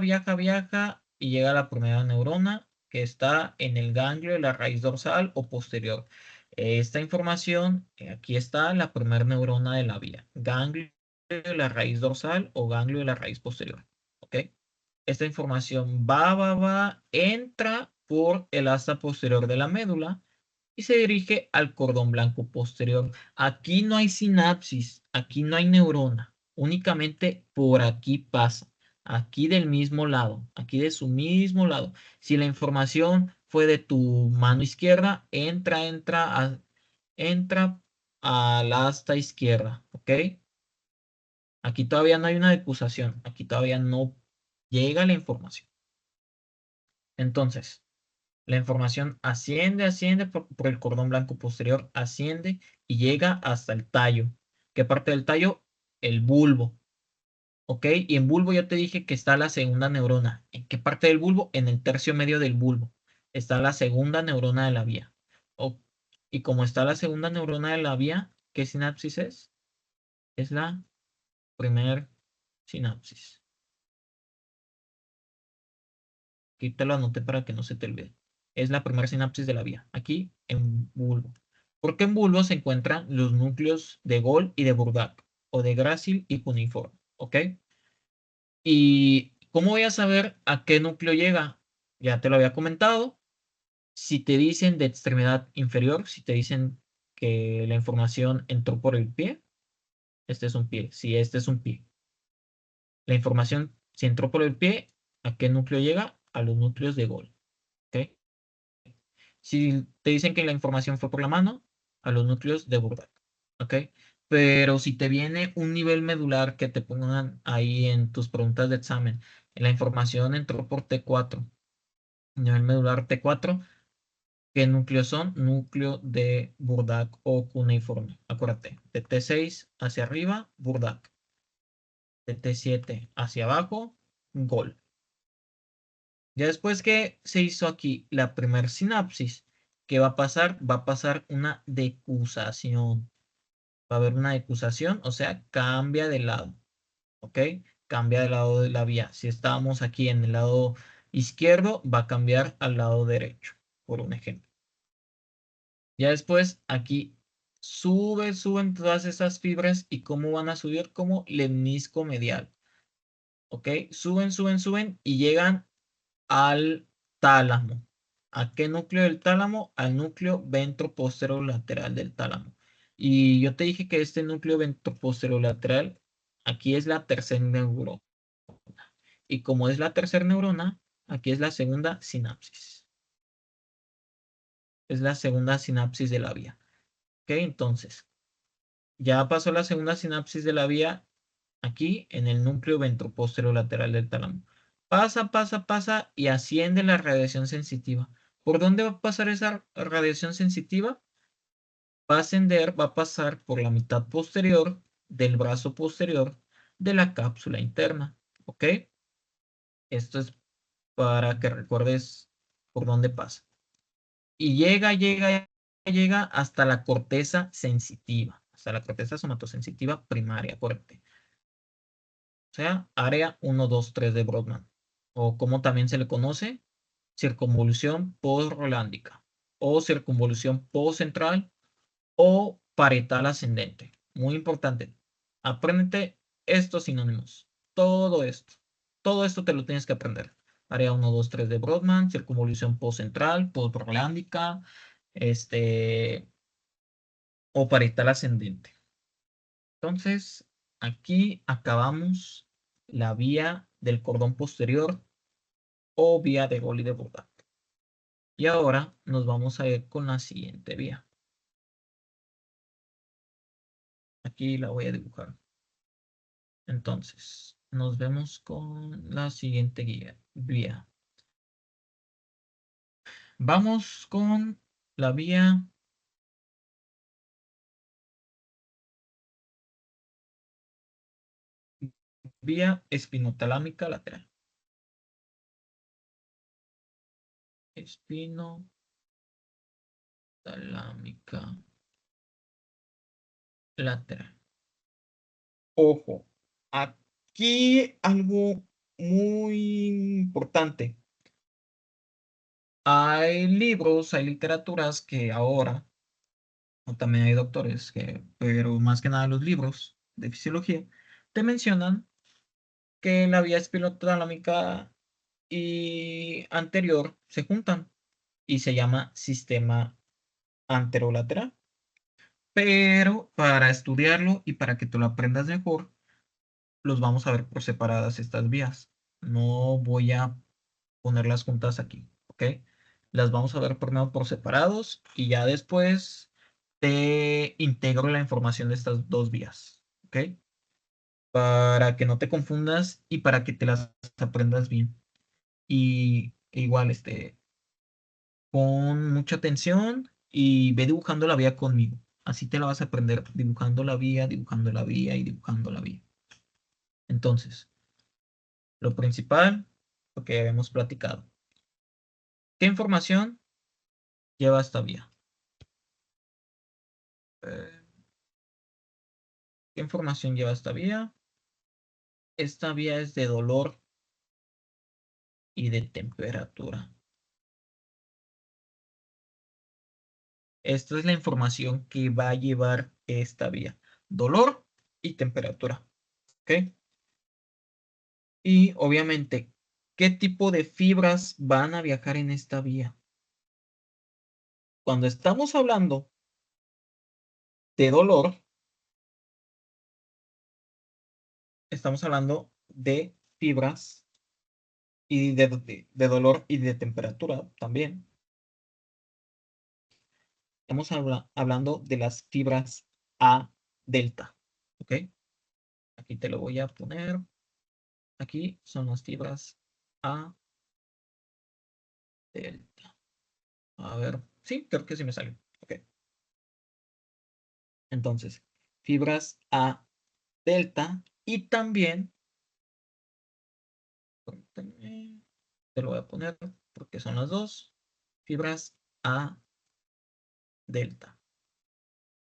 y llega a la primera neurona que está en el ganglio de la raíz dorsal o posterior. Esta información, aquí está la primera neurona de la vía. Ganglio de la raíz dorsal o ganglio de la raíz posterior. ¿Ok? Esta información entra por el asta posterior de la médula y se dirige al cordón blanco posterior. Aquí no hay sinapsis, aquí no hay neurona, únicamente por aquí pasa, aquí del mismo lado, aquí de su mismo lado. Si la información fue de tu mano izquierda, entra al asta izquierda, ¿ok? Aquí todavía no hay una decusación, aquí todavía no llega la información. Entonces, la información asciende por el cordón blanco posterior, asciende y llega hasta el tallo. ¿Qué parte del tallo? El bulbo. ¿Ok? Y en bulbo yo te dije que está la segunda neurona. ¿En qué parte del bulbo? En el tercio medio del bulbo. Está la segunda neurona de la vía. O- y como está la segunda neurona de la vía, ¿qué sinapsis es? Es la primer sinapsis. Aquí te lo anoté para que no se te olvide. Es la primera sinapsis de la vía, aquí en bulbo. Porque en bulbo se encuentran los núcleos de Gol y de Burdak, o de Gracil y cuneiforme, ¿ok? ¿Y cómo voy a saber a qué núcleo llega? Ya te lo había comentado. Si te dicen de extremidad inferior, si te dicen que la información entró por el pie, este es un pie. Si este es un pie. La información, si entró por el pie, ¿a qué núcleo llega? A los núcleos de Gol, ¿ok? Si te dicen que la información fue por la mano, a los núcleos de Burdak. ¿Ok? Pero si te viene un nivel medular que te pongan ahí en tus preguntas de examen, la información entró por T4, nivel medular T4, ¿qué núcleos son? Núcleo de Burdak o cuneiforme. Acuérdate, de T6 hacia arriba, Burdak. De T7 hacia abajo, Gol. Ya después que se hizo aquí la primer sinapsis, ¿qué va a pasar? Va a pasar una decusación. Va a haber una decusación, o sea, cambia de lado, ¿ok? Cambia de lado de la vía. Si estábamos aquí en el lado izquierdo, va a cambiar al lado derecho, por un ejemplo. Ya después aquí suben todas esas fibras y ¿cómo van a subir? Como lemnisco medial, ¿ok? Suben y llegan al tálamo. ¿A qué núcleo del tálamo? Al núcleo ventroposterolateral del tálamo. Y yo te dije que este núcleo ventroposterolateral, aquí es la tercera neurona. Y como es la tercera neurona, aquí es la segunda sinapsis. Es la segunda sinapsis de la vía. ¿Ok? Entonces, ya pasó la segunda sinapsis de la vía aquí en el núcleo ventroposterolateral del tálamo. Pasa y asciende la radiación sensitiva. ¿Por dónde va a pasar esa radiación sensitiva? Va a ascender, va a pasar por la mitad posterior del brazo posterior de la cápsula interna. ¿Ok? Esto es para que recuerdes por dónde pasa. Y llega hasta la corteza sensitiva, hasta la corteza somatosensitiva primaria, acuérdate. O sea, área 1, 2, 3 de Brodmann. o como también se le conoce, circunvolución postrolándica, o circunvolución postcentral, o parietal ascendente. Muy importante. Apréndete estos sinónimos. Todo esto. Todo esto te lo tienes que aprender. Área 1, 2, 3 de Brodmann, circunvolución postcentral, postrolándica, o parietal ascendente. Entonces, aquí acabamos la vía del cordón posterior o vía de Goli de Bourgault. Y ahora nos vamos a ir con la siguiente vía. Aquí la voy a dibujar. Entonces, nos vemos con la siguiente vía. Vamos con la vía espinotalámica lateral. Espinotalámica lateral. Ojo, aquí algo muy importante. Hay libros, hay literaturas que ahora, o también hay doctores que, pero más que nada los libros de fisiología, te mencionan que la vía espinotalámica y anterior se juntan y se llama sistema anterolateral. Pero para estudiarlo y para que tú lo aprendas mejor, los vamos a ver por separadas estas vías. No voy a ponerlas juntas aquí, ¿ok? Las vamos a ver primero por separados y ya después te integro la información de estas dos vías, ¿ok? Para que no te confundas y para que te las aprendas bien. Y igual, pon mucha atención y ve dibujando la vía conmigo. Así te la vas a aprender dibujando la vía, dibujando la vía y dibujando la vía. Entonces, lo principal, lo que habíamos platicado. ¿Qué información lleva esta vía? Eh, ¿Qué información lleva esta vía? Esta vía es de dolor y de temperatura. Esta es la información que va a llevar esta vía. Dolor y temperatura. ¿Ok? Y obviamente, ¿qué tipo de fibras van a viajar en esta vía? Cuando estamos hablando de dolor, estamos hablando de fibras y de dolor y de temperatura también. Estamos hablando de las fibras A delta. ¿Ok? Aquí te lo voy a poner. Aquí son las fibras A delta. A ver, sí, creo que sí me sale. Ok. Entonces, fibras A delta y también, te lo voy a poner porque son las dos, fibras A delta.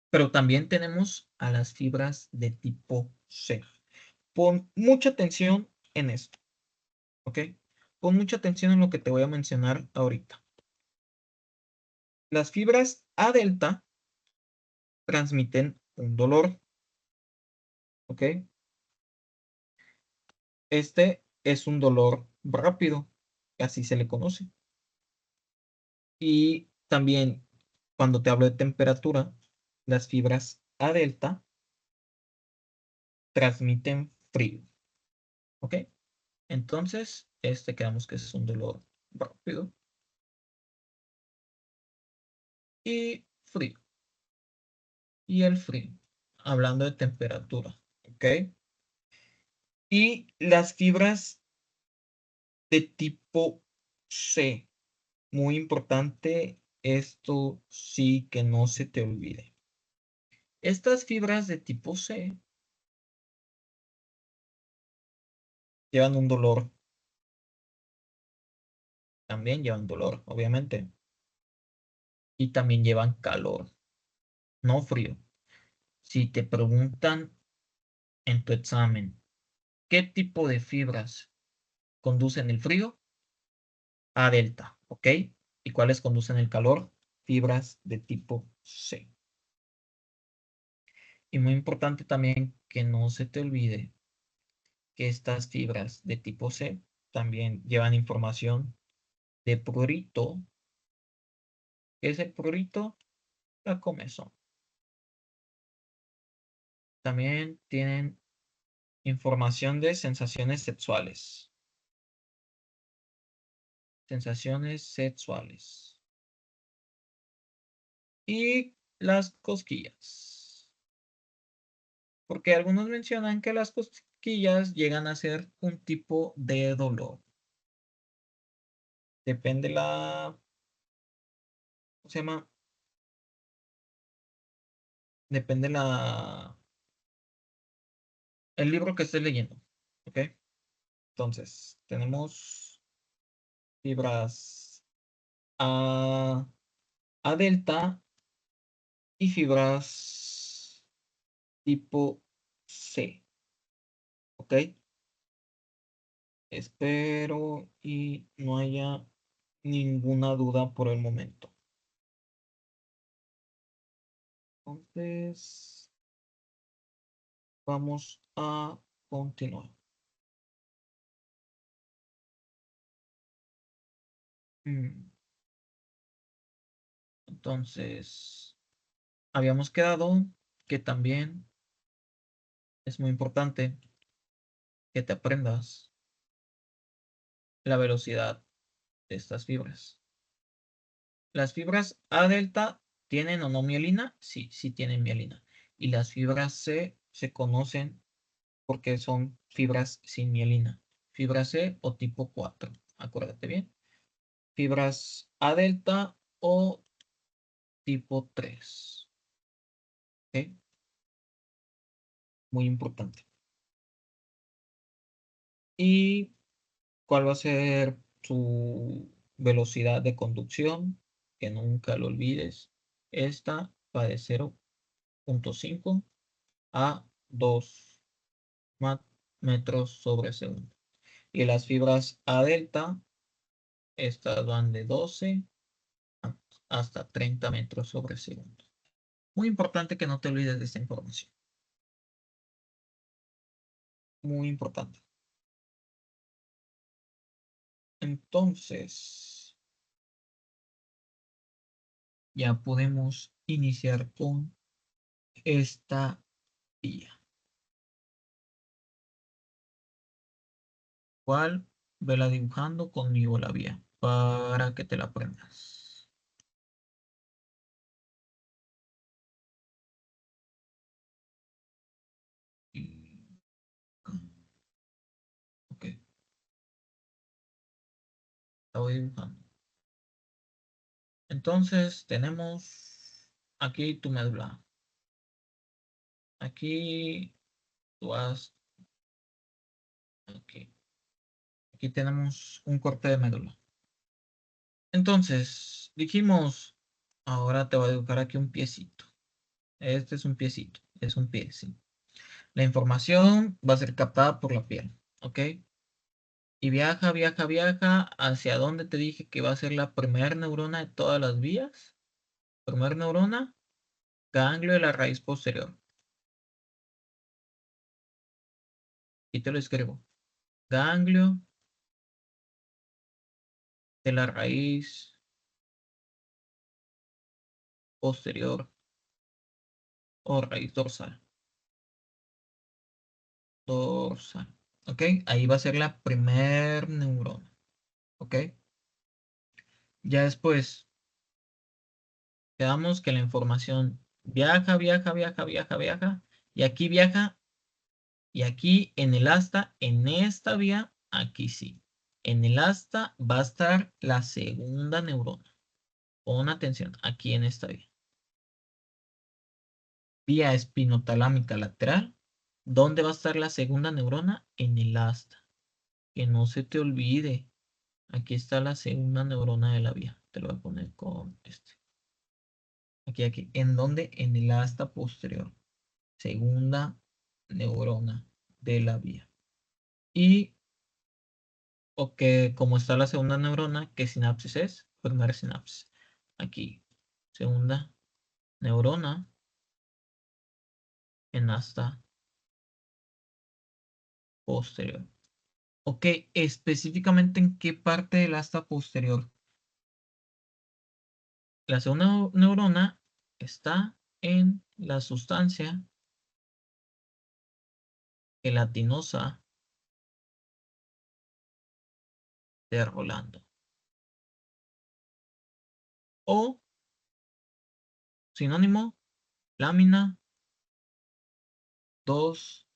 Pero también tenemos a las fibras de tipo C. Pon mucha atención en esto, ¿ok? Pon mucha atención en lo que te voy a mencionar ahorita. Las fibras A delta transmiten un dolor, ¿ok? Este es un dolor rápido, así se le conoce. Y también cuando te hablo de temperatura, las fibras A delta transmiten frío, ¿ok? Entonces, quedamos que es un dolor rápido y frío. Y el frío, hablando de temperatura, ¿ok? Y las fibras de tipo C, muy importante, esto sí que no se te olvide. Estas fibras de tipo C llevan un dolor, también llevan dolor, obviamente, y también llevan calor, no frío. Si te preguntan en tu examen, ¿qué tipo de fibras conducen el frío? A delta, ¿ok? ¿Y cuáles conducen el calor? Fibras de tipo C. Y muy importante también que no se te olvide que estas fibras de tipo C también llevan información de prurito. ¿Qué es el prurito? La comezón. También tienen información de sensaciones sexuales. Sensaciones sexuales. Y las cosquillas. Porque algunos mencionan que las cosquillas llegan a ser un tipo de dolor. Depende la, ¿cómo se llama? Depende el libro que estés leyendo. ¿Ok? Entonces, tenemos fibras A, A delta y fibras tipo C. ¿Ok? Espero y no haya ninguna duda por el momento. Entonces, vamos a continuar. Mm, Entonces, habíamos quedado que también es muy importante que te aprendas la velocidad de estas fibras. ¿Las fibras A delta tienen o no mielina? Sí, sí tienen mielina. Y las fibras C se conocen porque son fibras sin mielina. Fibra C o tipo 4. Acuérdate bien. Fibras A delta o tipo 3. ¿Ok? Muy importante. ¿Y cuál va a ser su velocidad de conducción? Que nunca lo olvides. Esta va de 0,5 a 2 metros sobre segundo. Y las fibras A delta, estas van de 12 hasta 30 metros sobre segundo. Muy importante que no te olvides de esta información. Muy importante. Entonces, ya podemos iniciar con esta vía. ¿Cuál? Vela dibujando conmigo la vía para que te la aprendas. Y- Ok, la voy dibujando. Entonces tenemos aquí tu médula. Aquí tú vas. Aquí. Aquí tenemos un corte de médula. Entonces, dijimos, ahora te voy a dibujar aquí un piecito. Este es un piecito, es un pie, sí. La información va a ser captada por la piel, ¿ok? Y viaja, viaja, viaja. ¿Hacia dónde te dije que va a ser la primera neurona de todas las vías? Primera neurona, ganglio de la raíz posterior. Y te lo escribo. Ganglio de la raíz posterior o raíz dorsal. Dorsal. ¿Ok? Ahí va a ser la primer neurona. ¿Ok? Ya después, quedamos que la información viaja, viaja, viaja, viaja, viaja. Y aquí viaja. Y aquí en el asta, en esta vía, aquí sí. En el asta va a estar la segunda neurona. Pon atención, aquí en esta vía. Vía espinotalámica lateral. ¿Dónde va a estar la segunda neurona? En el asta. Que no se te olvide. Aquí está la segunda neurona de la vía. Te lo voy a poner con este. Aquí, aquí. ¿En dónde? En el asta posterior. Segunda neurona de la vía. Y o que como está la segunda neurona, ¿qué sinapsis es? Primera sinapsis. Aquí, segunda neurona en asta posterior. Ok, específicamente en qué parte del asta posterior. La segunda neurona está en la sustancia gelatinosa de Rolando. O, sinónimo, lámina 2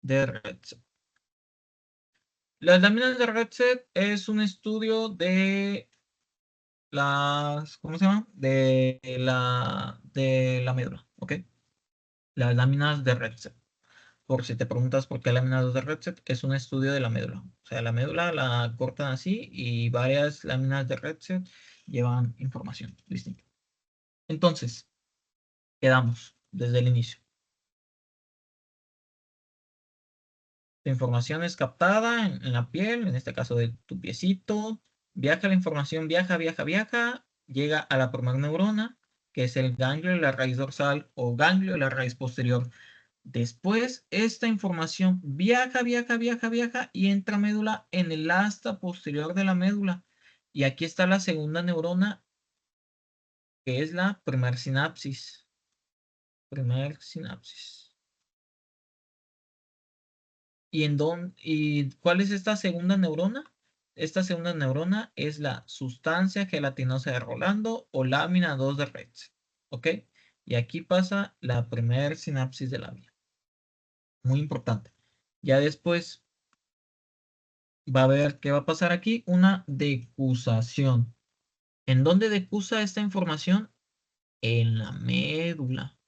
de Retsek. Las láminas de Retsek es un estudio de las, ¿cómo se llama? De la médula, ¿ok? Las láminas de Retsek. Por si te preguntas por qué láminas de Retsek, es un estudio de la médula. O sea, la médula la cortan así y varias láminas de Retsek llevan información distinta. Entonces, quedamos desde el inicio. La información es captada en la piel, en este caso de tu piecito. Viaja la información, viaja, viaja, viaja. Llega a la primera neurona, que es el ganglio de la raíz dorsal o ganglio de la raíz posterior. Después, esta información viaja, viaja, viaja, viaja y entra a médula en el asta posterior de la médula. Y aquí está la segunda neurona, que es la primer sinapsis. Primer sinapsis. ¿Y cuál es esta segunda neurona? Esta segunda neurona es la sustancia gelatinosa de Rolando o lámina 2 de Retz. ¿Ok? Y aquí pasa la primer sinapsis de la vía. Muy importante. Ya después va a ver qué va a pasar aquí. Una decusación. ¿En dónde decusa esta información? En la médula.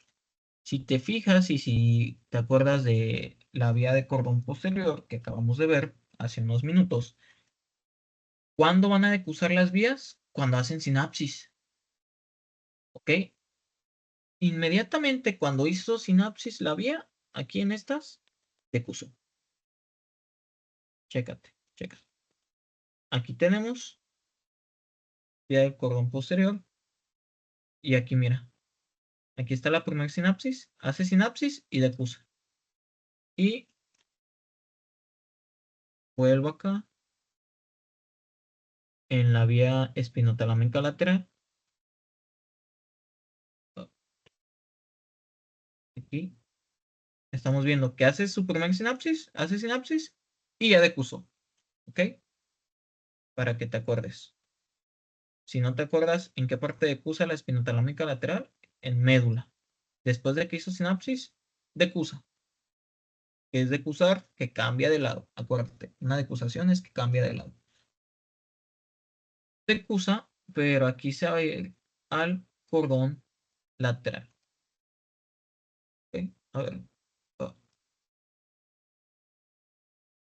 Si te fijas y si te acuerdas de la vía de cordón posterior que acabamos de ver hace unos minutos, ¿cuándo van a decusar las vías? Cuando hacen sinapsis. ¿Ok? Inmediatamente cuando hizo sinapsis la vía, aquí en estas, decusó. Chécate, chécate. Aquí tenemos vía del cordón posterior. Y aquí mira, aquí está la primera sinapsis, hace sinapsis y decusa. Y vuelvo acá en la vía espinotalámica lateral. Aquí estamos viendo que hace su primera sinapsis, hace sinapsis y ya decusó. ¿Ok? Para que te acuerdes. Si no te acuerdas en qué parte decusa la espinotalámica lateral, en médula. Después de que hizo sinapsis, decusa. Que es decusar, que cambia de lado. Acuérdate, una decusación es que cambia de lado. Decusa, pero aquí se va a ir al cordón lateral. ¿Ok? A ver. Oh,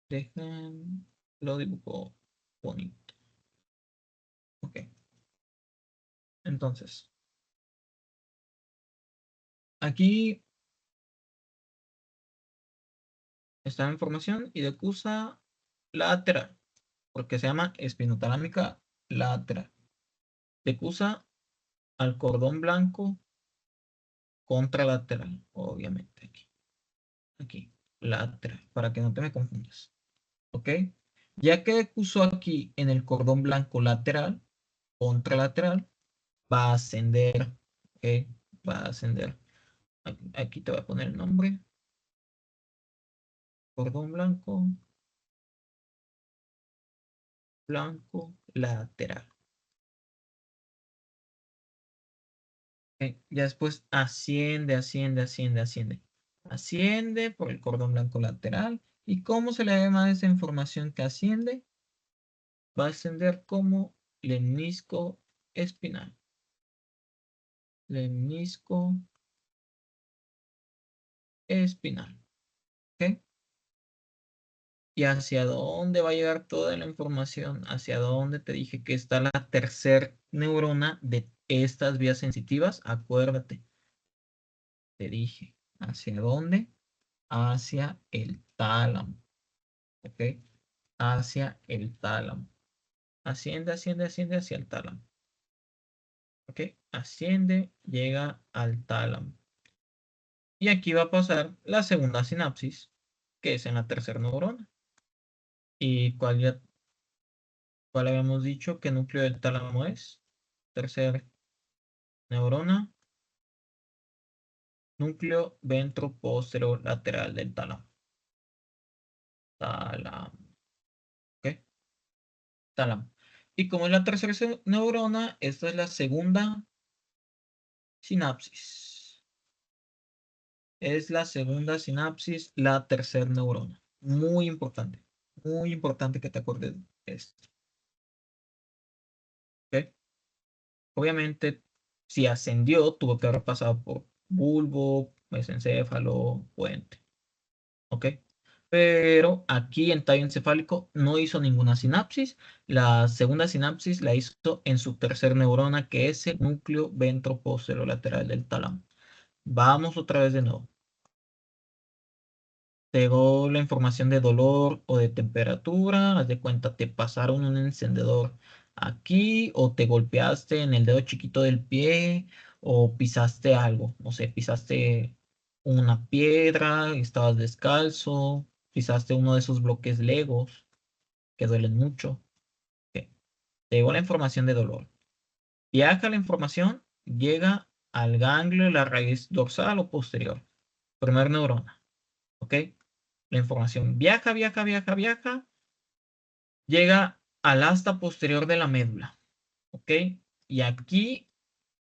dejen, lo dibujo bonito. Ok. Entonces, aquí está la información y decusa lateral, porque se llama espinotalámica lateral. Decusa al cordón blanco contralateral, obviamente aquí, lateral, para que no te me confundas, ¿ok? Ya que decusó aquí en el cordón blanco lateral, contralateral, va a ascender, ¿ok? Va a ascender. Aquí te voy a poner el nombre, cordón blanco, blanco, lateral. ¿Ok? Ya después asciende, asciende, asciende, asciende. Asciende por el cordón blanco lateral. ¿Y cómo se le llama esa información que asciende? Va a ascender como lemnisco espinal. Lemnisco espinal. ¿Ok? ¿Y hacia dónde va a llegar toda la información? ¿Hacia dónde te dije que está la tercer neurona de estas vías sensitivas? Acuérdate, te dije. ¿Hacia dónde? Hacia el tálamo. ¿Ok? hacia el tálamo. Asciende, asciende, asciende hacia el tálamo. ¿Ok? Asciende, llega al tálamo. Y aquí va a pasar la segunda sinapsis, que es en la tercera neurona. ¿Y cuál habíamos dicho? ¿Qué núcleo del tálamo es? Tercera neurona. Núcleo ventroposterolateral del tálamo. Tálamo. ¿Ok? Tálamo. Y como es la tercera neurona, esta es la segunda sinapsis. Es la segunda sinapsis, la tercera neurona. Muy importante. Muy importante que te acuerdes de esto. ¿Ok? Obviamente, si ascendió, tuvo que haber pasado por bulbo, mesencéfalo, puente. ¿Ok? Pero aquí en tallo encefálico no hizo ninguna sinapsis. La segunda sinapsis la hizo en su tercer neurona, que es el núcleo ventroposterolateral del tálamo. Vamos otra vez de nuevo. Llegó la información de dolor o de temperatura. Haz de cuenta, te pasaron un encendedor aquí o te golpeaste en el dedo chiquito del pie o pisaste algo. No sé, pisaste una piedra, estabas descalzo, pisaste uno de esos bloques Legos que duelen mucho. Ok. Te llegó la información de dolor. Viaja la información, llega al ganglio de la raíz dorsal o posterior. Primer neurona. ¿Ok? La información viaja, viaja, viaja, viaja, llega al asta posterior de la médula, ¿ok? Y aquí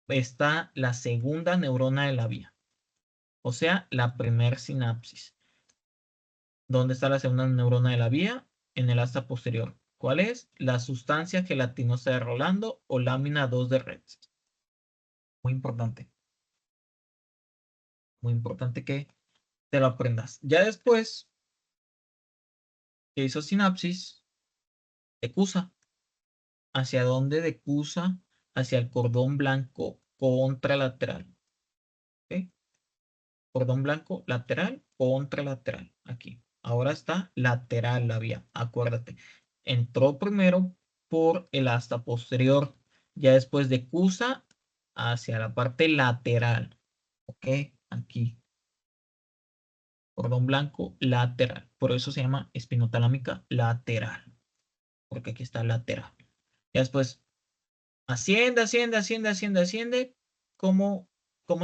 está la segunda neurona de la vía, o sea, la primer sinapsis. ¿Dónde está la segunda neurona de la vía? En el asta posterior. ¿Cuál es? La sustancia gelatinosa de Rolando o lámina 2 de Rex. Muy importante que te lo aprendas. Ya después que hizo sinapsis, decusa. ¿Hacia dónde decusa? Hacia el cordón blanco contralateral. ¿Ok? Cordón blanco lateral, contralateral. Aquí. Ahora está lateral la vía. Acuérdate. Entró primero por el asta posterior. Ya después decusa hacia la parte lateral. ¿Ok? Aquí. Cordón blanco lateral. Por eso se llama espinotalámica lateral. Porque aquí está lateral. Ya después asciende, asciende, asciende, asciende, asciende. ¿Cómo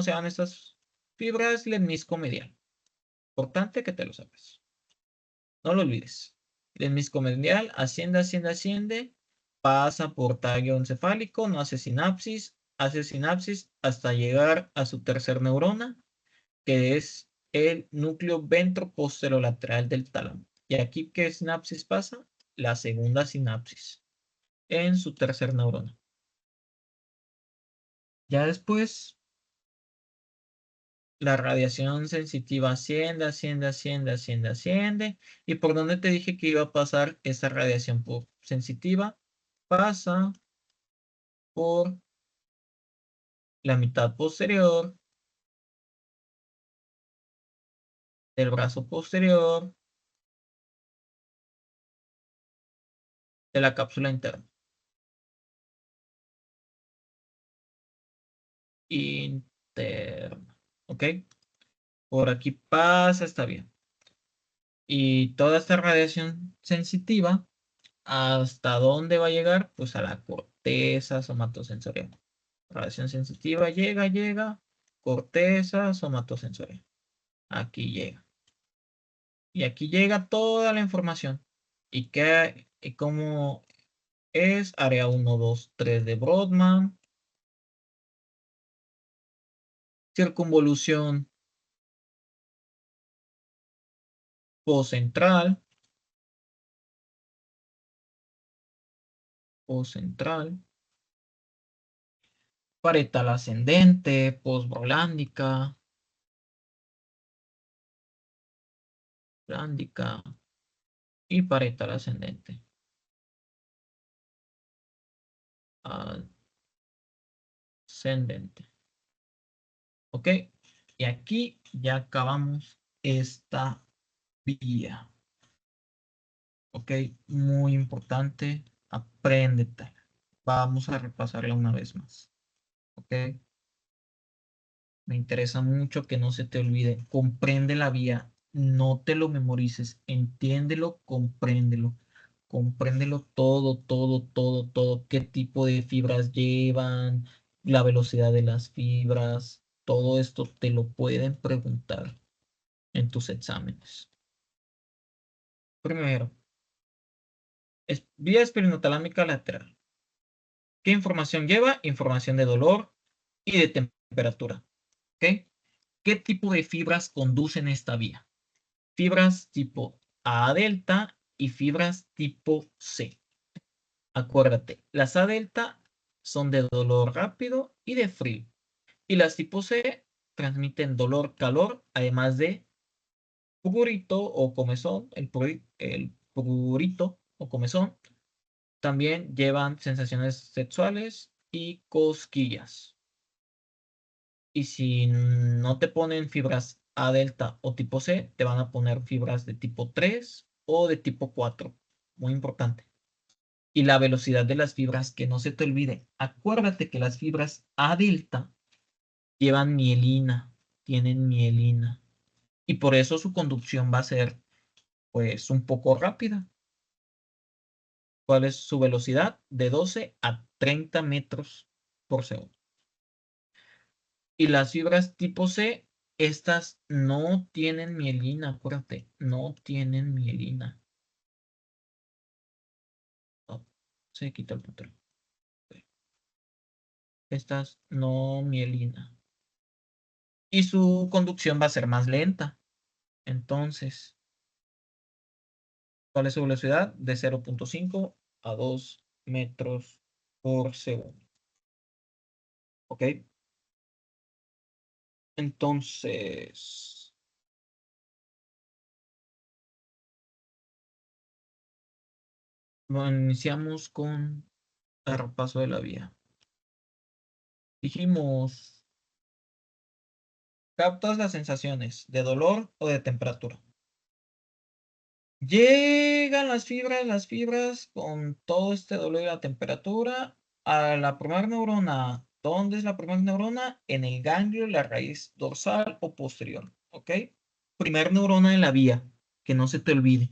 se llaman estas fibras? Lemnisco medial. Importante que te lo sabes. No lo olvides. Lemnisco medial, asciende, asciende, asciende. Pasa por tallo encefálico, no hace sinapsis hasta llegar a su tercer neurona, que es el núcleo ventroposterolateral del tálamo. Y aquí, ¿qué sinapsis pasa? La segunda sinapsis en su tercer neurona. Ya después, la radiación sensitiva asciende, asciende, asciende, asciende, asciende. ¿Y por dónde te dije que iba a pasar esa radiación sensitiva? Pasa por la mitad posterior del brazo posterior de la cápsula interna. Interna. ¿Ok? Por aquí pasa, está bien. Y toda esta radiación sensitiva, ¿hasta dónde va a llegar? Pues a la corteza somatosensorial. Radiación sensitiva llega, corteza somatosensorial. Aquí llega. Y aquí llega toda la información. ¿Y cómo es? Área 1, 2, 3 de Brodmann. Circunvolución postcentral. Postcentral. Parietal ascendente, postbrolándica. Blándica y parietal ascendente. Ascendente. ¿Ok? Y aquí ya acabamos esta vía. ¿ok? Muy importante, apréndete. Vamos a repasarla una vez más, ¿ok? Me interesa mucho que no se te olvide. Comprende la vía, no te lo memorices, entiéndelo, compréndelo. Compréndelo todo, todo, todo, todo. ¿Qué tipo de fibras llevan? La velocidad de las fibras. Todo esto te lo pueden preguntar en tus exámenes. Primero, vía espinotalámica lateral. ¿Qué información lleva? Información de dolor y de temperatura. ¿Ok? ¿Qué tipo de fibras conducen esta vía? Fibras tipo A delta y fibras tipo C. Acuérdate, las A delta son de dolor rápido y de frío. Y las tipo C transmiten dolor, calor, además de prurito o comezón. El prurito o comezón también llevan sensaciones sexuales y cosquillas. Y si no te ponen fibras A delta o tipo C, te van a poner fibras de tipo 3 o de tipo 4. Muy importante. Y la velocidad de las fibras, que no se te olvide. Acuérdate que las fibras A delta llevan mielina, tienen mielina. Y por eso su conducción va a ser, pues, un poco rápida. ¿Cuál es su velocidad? De 12 a 30 metros por segundo. Y las fibras tipo C, estas no tienen mielina, acuérdate, no tienen mielina. Oh, se quita el patrón. Estas no mielina. Y su conducción va a ser más lenta. Entonces, ¿cuál es su velocidad? De 0,5 a 2 metros por segundo. ¿Ok? Entonces, bueno, iniciamos con el repaso de la vía. Dijimos, captas las sensaciones de dolor o de temperatura. Llegan las fibras con todo este dolor y la temperatura a la primera neurona. ¿Dónde es la primera neurona? En el ganglio, la raíz dorsal o posterior. ¿Ok? Primer neurona de la vía, que no se te olvide.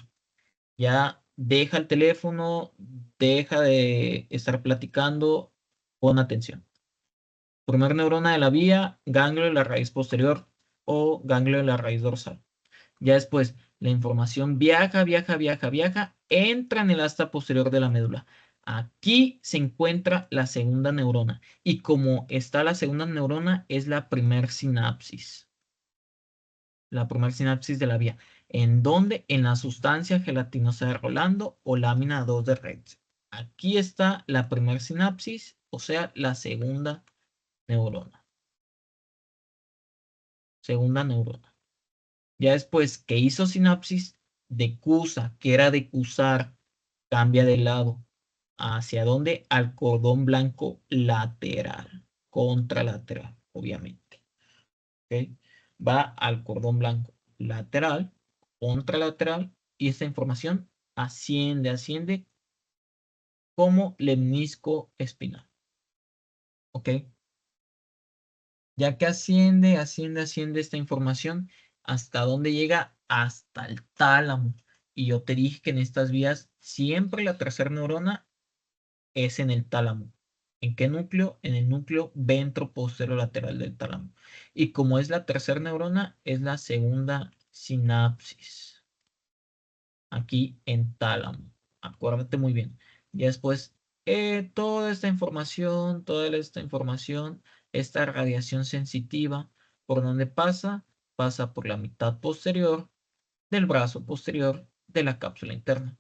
Ya deja el teléfono, deja de estar platicando, pon atención. Primer neurona de la vía, ganglio de la raíz posterior o ganglio de la raíz dorsal. Ya después, la información viaja, viaja, viaja, viaja, entra en el asta posterior de la médula. Aquí se encuentra la segunda neurona. Y como está la segunda neurona, es la primer sinapsis. La primer sinapsis de la vía. ¿En dónde? En la sustancia gelatinosa de Rolando o lámina 2 de Rex. Aquí está la primer sinapsis, o sea, la segunda neurona. Segunda neurona. Ya después que hizo sinapsis, decusa, que era decusar, cambia de lado. ¿Hacia dónde? Al cordón blanco lateral, contralateral, obviamente. ¿Ok? Va al cordón blanco lateral, contralateral, y esta información asciende, asciende como lemnisco espinal. ¿Ok? Ya que asciende, asciende, asciende esta información, ¿hasta dónde llega? Hasta el tálamo. Y yo te dije que en estas vías siempre la tercera neurona es en el tálamo. ¿En qué núcleo? En el núcleo ventroposterolateral del tálamo. Y como es la tercera neurona, es la segunda sinapsis. Aquí en tálamo. Acuérdate muy bien. Ya después, toda esta información, esta radiación sensitiva, ¿por dónde pasa? Pasa por la mitad posterior del brazo posterior de la cápsula interna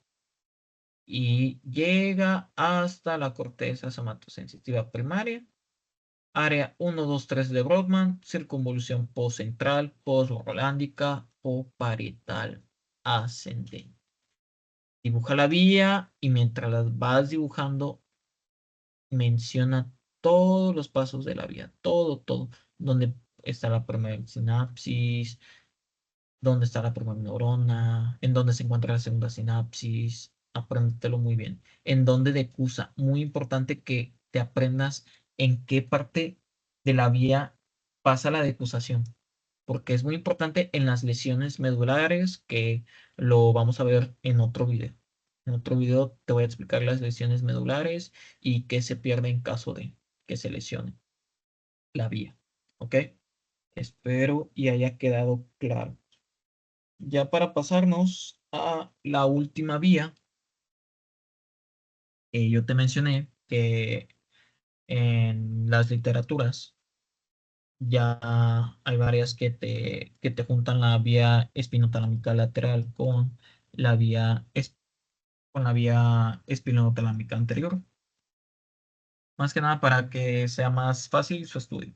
y llega hasta la corteza somatosensitiva primaria, área 1, 2, 3 de Brodmann, circunvolución postcentral, postrolándica o parietal ascendente. Dibuja la vía y mientras las vas dibujando, menciona todos los pasos de la vía, todo, todo, donde está la primera sinapsis, dónde está la primera neurona, en dónde se encuentra la segunda sinapsis, apréndetelo muy bien. ¿En dónde decusa? Muy importante que te aprendas en qué parte de la vía pasa la decusación, porque es muy importante en las lesiones medulares, que lo vamos a ver en otro video. En otro video te voy a explicar las lesiones medulares y qué se pierde en caso de que se lesione la vía. ¿Ok? Espero y haya quedado claro. Ya para pasarnos a la última vía, yo te mencioné que en las literaturas ya hay varias que te juntan la vía espinotalámica lateral con la vía espinotalámica anterior. Más que nada para que sea más fácil su estudio.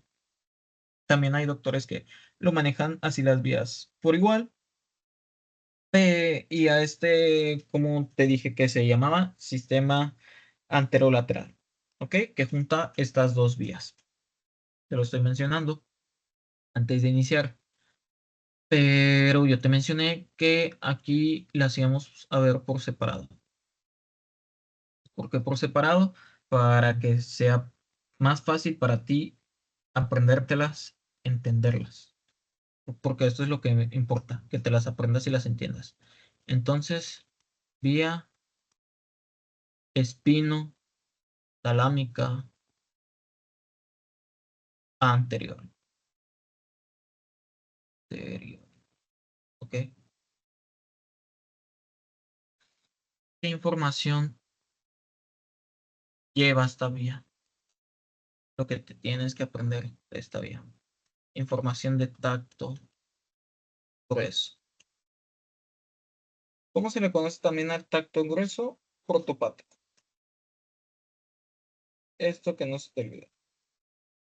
También hay doctores que lo manejan así las vías por igual. Y a como te dije que se llamaba sistema anterolateral, ¿ok? Que junta estas dos vías. Te lo estoy mencionando antes de iniciar. Pero yo te mencioné que aquí las íbamos a ver por separado. ¿Por qué por separado? Para que sea más fácil para ti aprendértelas, entenderlas. Porque esto es lo que me importa, que te las aprendas y las entiendas. Entonces, vía espino talámica anterior. Anterior. ¿Ok? ¿Qué información lleva esta vía? Lo que te tienes que aprender de esta vía. Información de tacto grueso. ¿Cómo se le conoce también al tacto grueso? Protopático. Esto que no se te olvide.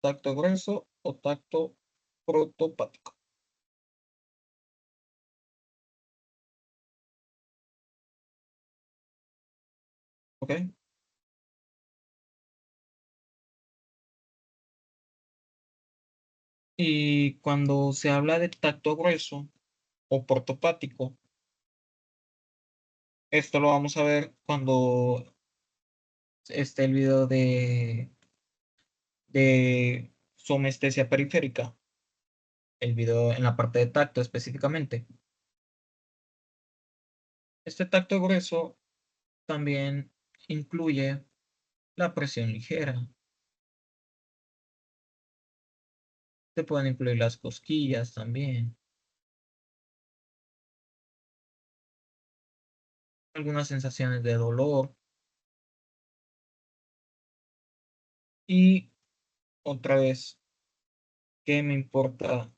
Tacto grueso o tacto protopático. ¿Ok? Y cuando se habla de tacto grueso o protopático, esto lo vamos a ver cuando esté el video de somestesia periférica, el video en la parte de tacto específicamente. Este tacto grueso también incluye la presión ligera. Se pueden incluir las cosquillas también. Algunas sensaciones de dolor. Y otra vez, ¿qué me importa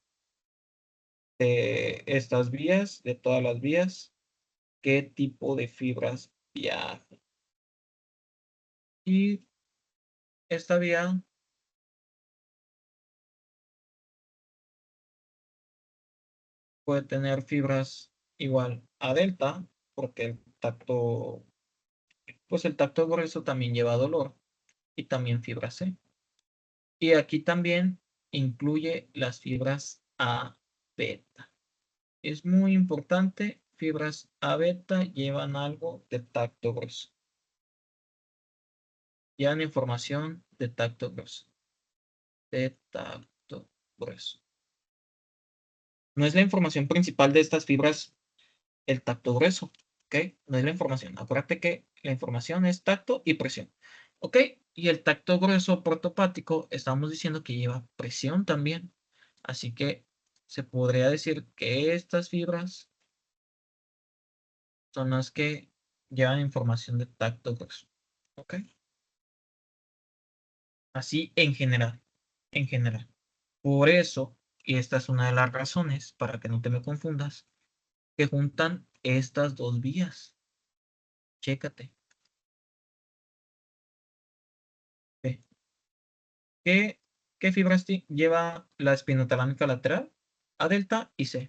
de estas vías, de todas las vías? ¿Qué tipo de fibras viajan? Y esta vía puede tener fibras igual a delta, porque el tacto grueso también lleva dolor, y también fibra C. Y aquí también incluye las fibras A beta. Es muy importante, fibras A beta llevan algo de tacto grueso. Llevan información de tacto grueso. De tacto grueso. No es la información principal de estas fibras el tacto grueso, ¿ok? No es la información. Acuérdate que la información es tacto y presión, ¿ok? Y el tacto grueso protopático, estamos diciendo que lleva presión también. Así que se podría decir que estas fibras son las que llevan información de tacto grueso, ¿ok? Así en general, en general. Por eso, y esta es una de las razones para que no te me confundas, que juntan estas dos vías. Chécate. Ve. ¿Qué, qué fibras lleva la espinotalámica lateral? A delta y C.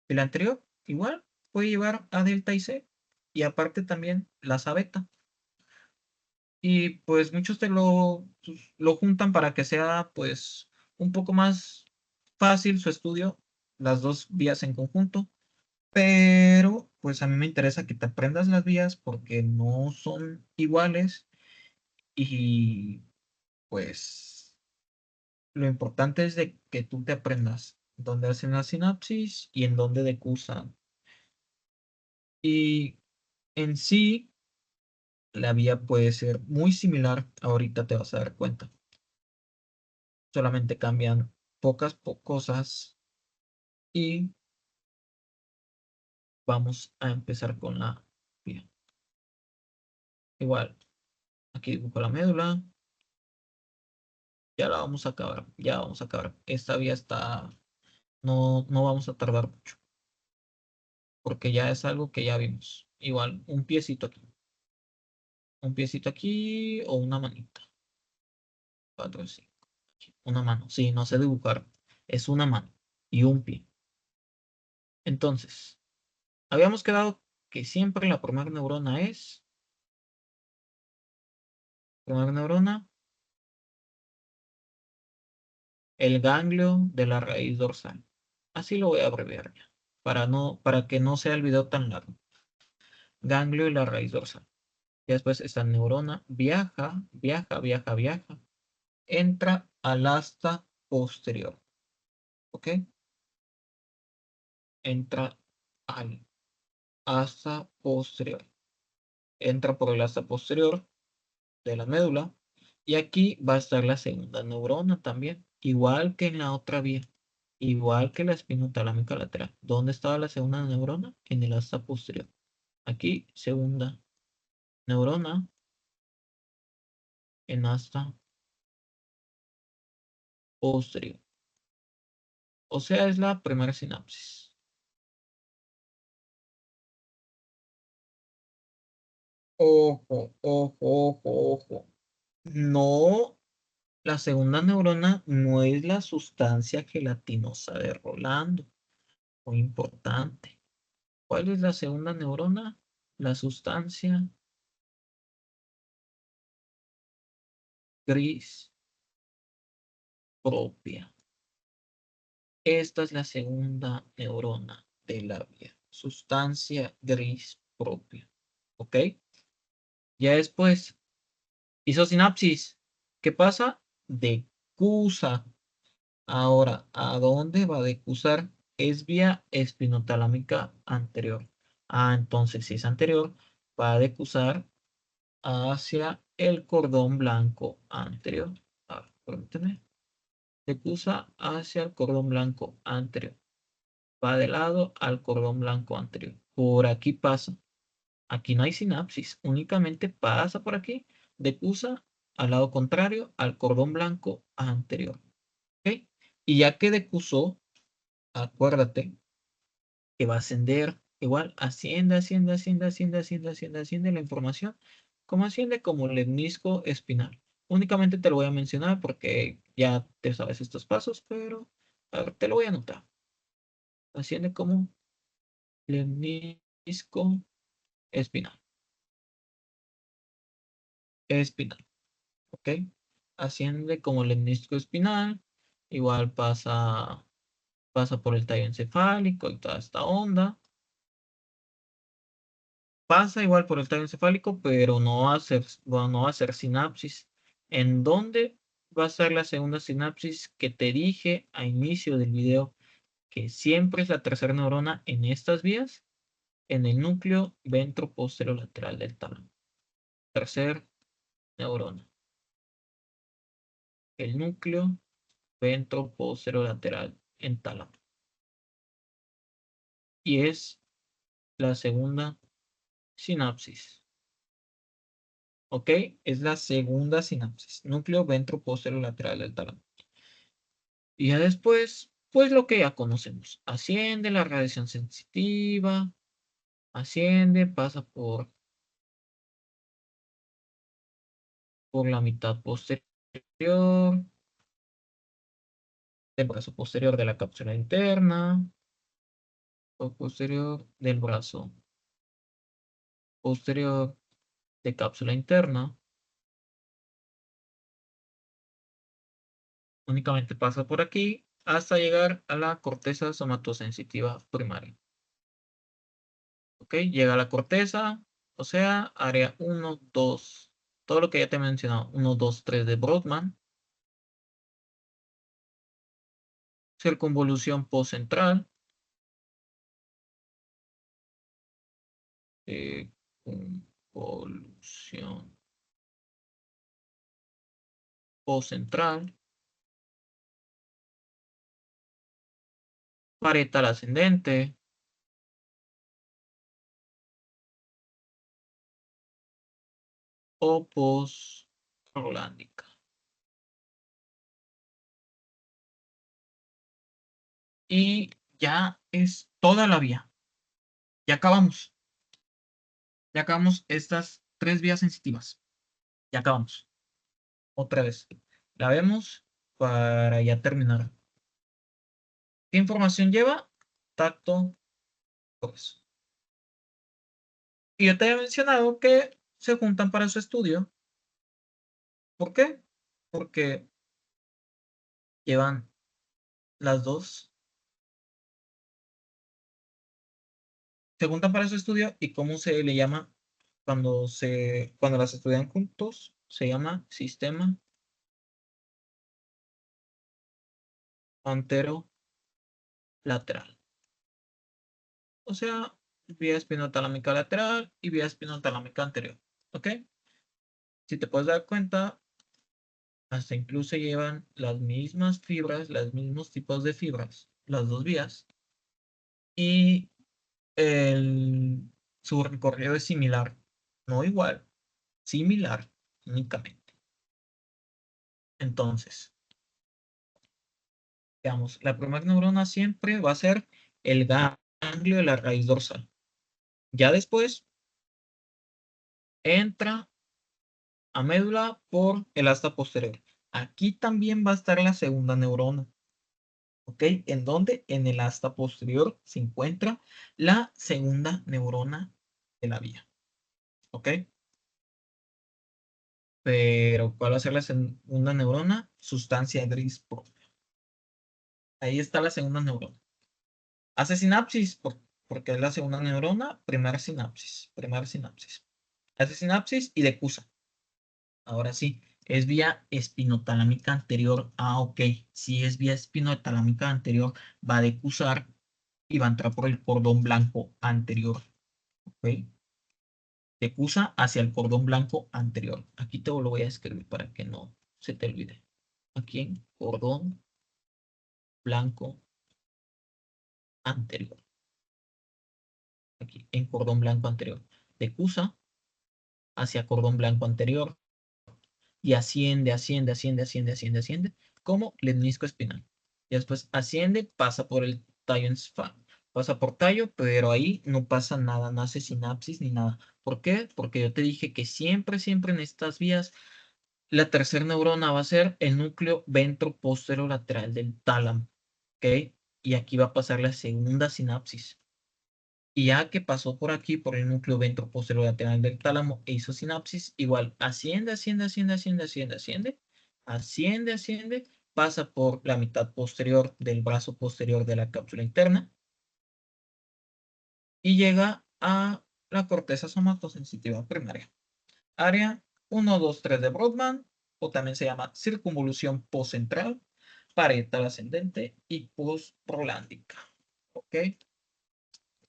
El anterior, igual, puede llevar A delta y C. Y aparte también las A beta. Y pues muchos lo juntan para que sea pues un poco más fácil su estudio, las dos vías en conjunto. Pero pues a mí me interesa que te aprendas las vías porque no son iguales y pues lo importante es de que tú te aprendas dónde hacen la sinapsis y en dónde decursan. Y en sí, la vía puede ser muy similar, ahorita te vas a dar cuenta. Solamente cambian pocas cosas y vamos a empezar con la vía. Igual, aquí dibujo la médula. Ya la vamos a acabar, ya vamos a acabar. Esta vía está, no vamos a tardar mucho, porque ya es algo que ya vimos. Igual, un piecito aquí o una manita. 4, 5. Una mano. Sí, no sé dibujar. Es una mano y un pie. Entonces, habíamos quedado que siempre la primera neurona, el ganglio de la raíz dorsal. Así lo voy a abreviar ya, para que no sea el video tan largo. Ganglio de la raíz dorsal. Y después esta neurona viaja, entra al asta posterior. ¿Ok? Entra al asta posterior. Entra por el asta posterior de la médula. Y aquí va a estar la segunda neurona también. Igual que en la otra vía. Igual que la espinotalámica lateral. ¿Dónde estaba la segunda neurona? En el asta posterior. Aquí, segunda neurona en asta posterior. O sea, es la primera sinapsis. Ojo, ojo, ojo, ojo. No, la segunda neurona no es la sustancia gelatinosa de Rolando. Muy importante. ¿Cuál es la segunda neurona? La sustancia gris propia. Esta es la segunda neurona de la vía. Sustancia gris propia. ¿Ok? Ya después hizo sinapsis. ¿Qué pasa? Decusa. Ahora, ¿a dónde va a decusar? Es vía espinotalámica anterior. Ah, entonces si es anterior, va a decusar hacia el cordón blanco anterior. A ver, permíteme. Decusa hacia el cordón blanco anterior. Va de lado al cordón blanco anterior. Por aquí pasa. Aquí no hay sinapsis, únicamente pasa por aquí. Decusa al lado contrario al cordón blanco anterior. ¿Ok? Y ya que decusó, acuérdate que va a ascender, igual asciende la información, como asciende como el lemnisco espinal. Únicamente te lo voy a mencionar porque ya te sabes estos pasos, pero a ver, te lo voy a anotar. Asciende como lemnisco espinal. Espinal, ¿ok? Asciende como lemnisco espinal, igual pasa por el tallo encefálico y toda esta onda. Pasa igual por el tallo encefálico, pero no va a ser, bueno, no va a ser sinapsis. ¿En dónde va a ser la segunda sinapsis que te dije a inicio del video? Que siempre es la tercera neurona en estas vías, en el núcleo ventroposterolateral del tálamo. Tercer neurona. El núcleo ventroposterolateral en tálamo. Y es la segunda sinapsis. ¿Ok? Es la segunda sinapsis. Núcleo ventroposterolateral del tálamo. Y ya después, pues lo que ya conocemos. Asciende la radiación sensitiva, asciende, pasa por la mitad posterior del brazo posterior de la cápsula interna, o posterior del brazo posterior de cápsula interna. Únicamente pasa por aquí hasta llegar a la corteza somatosensitiva primaria. Ok, llega a la corteza, o sea, área 1, 2, todo lo que ya te he mencionado, 1, 2, 3 de Brodmann, circunvolución postcentral, convolución postcentral, parietal ascendente, o post-rolándica. Y ya es toda la vía. Ya acabamos. Ya acabamos estas 3 vías sensitivas. Ya acabamos. Otra vez. La vemos para ya terminar. ¿Qué información lleva? Tacto, pues. Y yo te había mencionado que se juntan para su estudio. ¿Por qué? Porque llevan las dos. Se juntan para su estudio y cómo se le llama cuando las estudian juntos, se llama sistema anterolateral. O sea, vía espinotalámica lateral y vía espinotalámica anterior. ¿Ok? Si te puedes dar cuenta, hasta incluso llevan las mismas fibras, los mismos tipos de fibras, las dos vías, y su recorrido es similar, no igual, similar únicamente. Entonces, digamos, la primera neurona siempre va a ser el ganglio de la raíz dorsal. Ya después entra a médula por el asta posterior. Aquí también va a estar la segunda neurona. ¿Ok? ¿En dónde? En el asta posterior se encuentra la segunda neurona de la vía. ¿Ok? Pero ¿cuál va a ser la segunda neurona? Sustancia gris propia. Ahí está la segunda neurona. Hace sinapsis porque es la segunda neurona, primera sinapsis. Primera sinapsis. Hace sinapsis y decusa. Ahora sí, es vía espinotalámica anterior. Ah, ok. Si es vía espinotalámica anterior, va a decusar y va a entrar por el cordón blanco anterior. Ok. Decusa hacia el cordón blanco anterior. Aquí te lo voy a escribir para que no se te olvide. Aquí en cordón blanco anterior. Aquí en cordón blanco anterior. Decusa hacia cordón blanco anterior y asciende, asciende, asciende, asciende, asciende, asciende, como lemnisco espinal. Y después asciende, pasa por el tallo encefálico, pasa por tallo, pero ahí no pasa nada, no hace sinapsis ni nada. ¿Por qué? Porque yo te dije que siempre, siempre en estas vías, la tercera neurona va a ser el núcleo ventroposterolateral del tálamo, ¿ok? Y aquí va a pasar la segunda sinapsis. Y ya que pasó por aquí, por el núcleo ventroposterolateral del tálamo e hizo sinapsis, igual asciende, asciende, asciende, asciende, asciende, asciende, asciende, asciende, pasa por la mitad posterior del brazo posterior de la cápsula interna y llega a la corteza somatosensitiva primaria. Área 1, 2, 3 de Brodmann, o también se llama circunvolución postcentral, parietal ascendente y postrolándica. ¿Ok?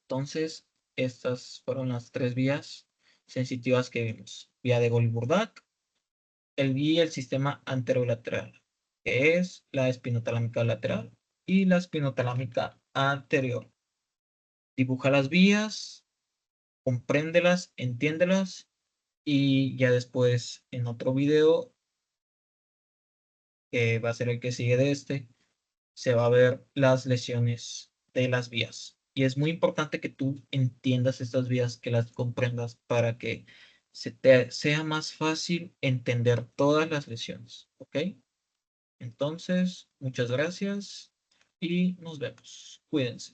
Entonces, estas fueron las 3 vías sensitivas que vimos. Vía de Goldberg, el sistema anterolateral, que es la espinotalámica lateral y la espinotalámica anterior. Dibuja las vías, compréndelas, entiéndelas y ya después en otro video, que va a ser el que sigue de este, se va a ver las lesiones de las vías. Y es muy importante que tú entiendas estas vías, que las comprendas para que se te sea más fácil entender todas las lesiones. ¿Ok? Entonces, muchas gracias y nos vemos. Cuídense.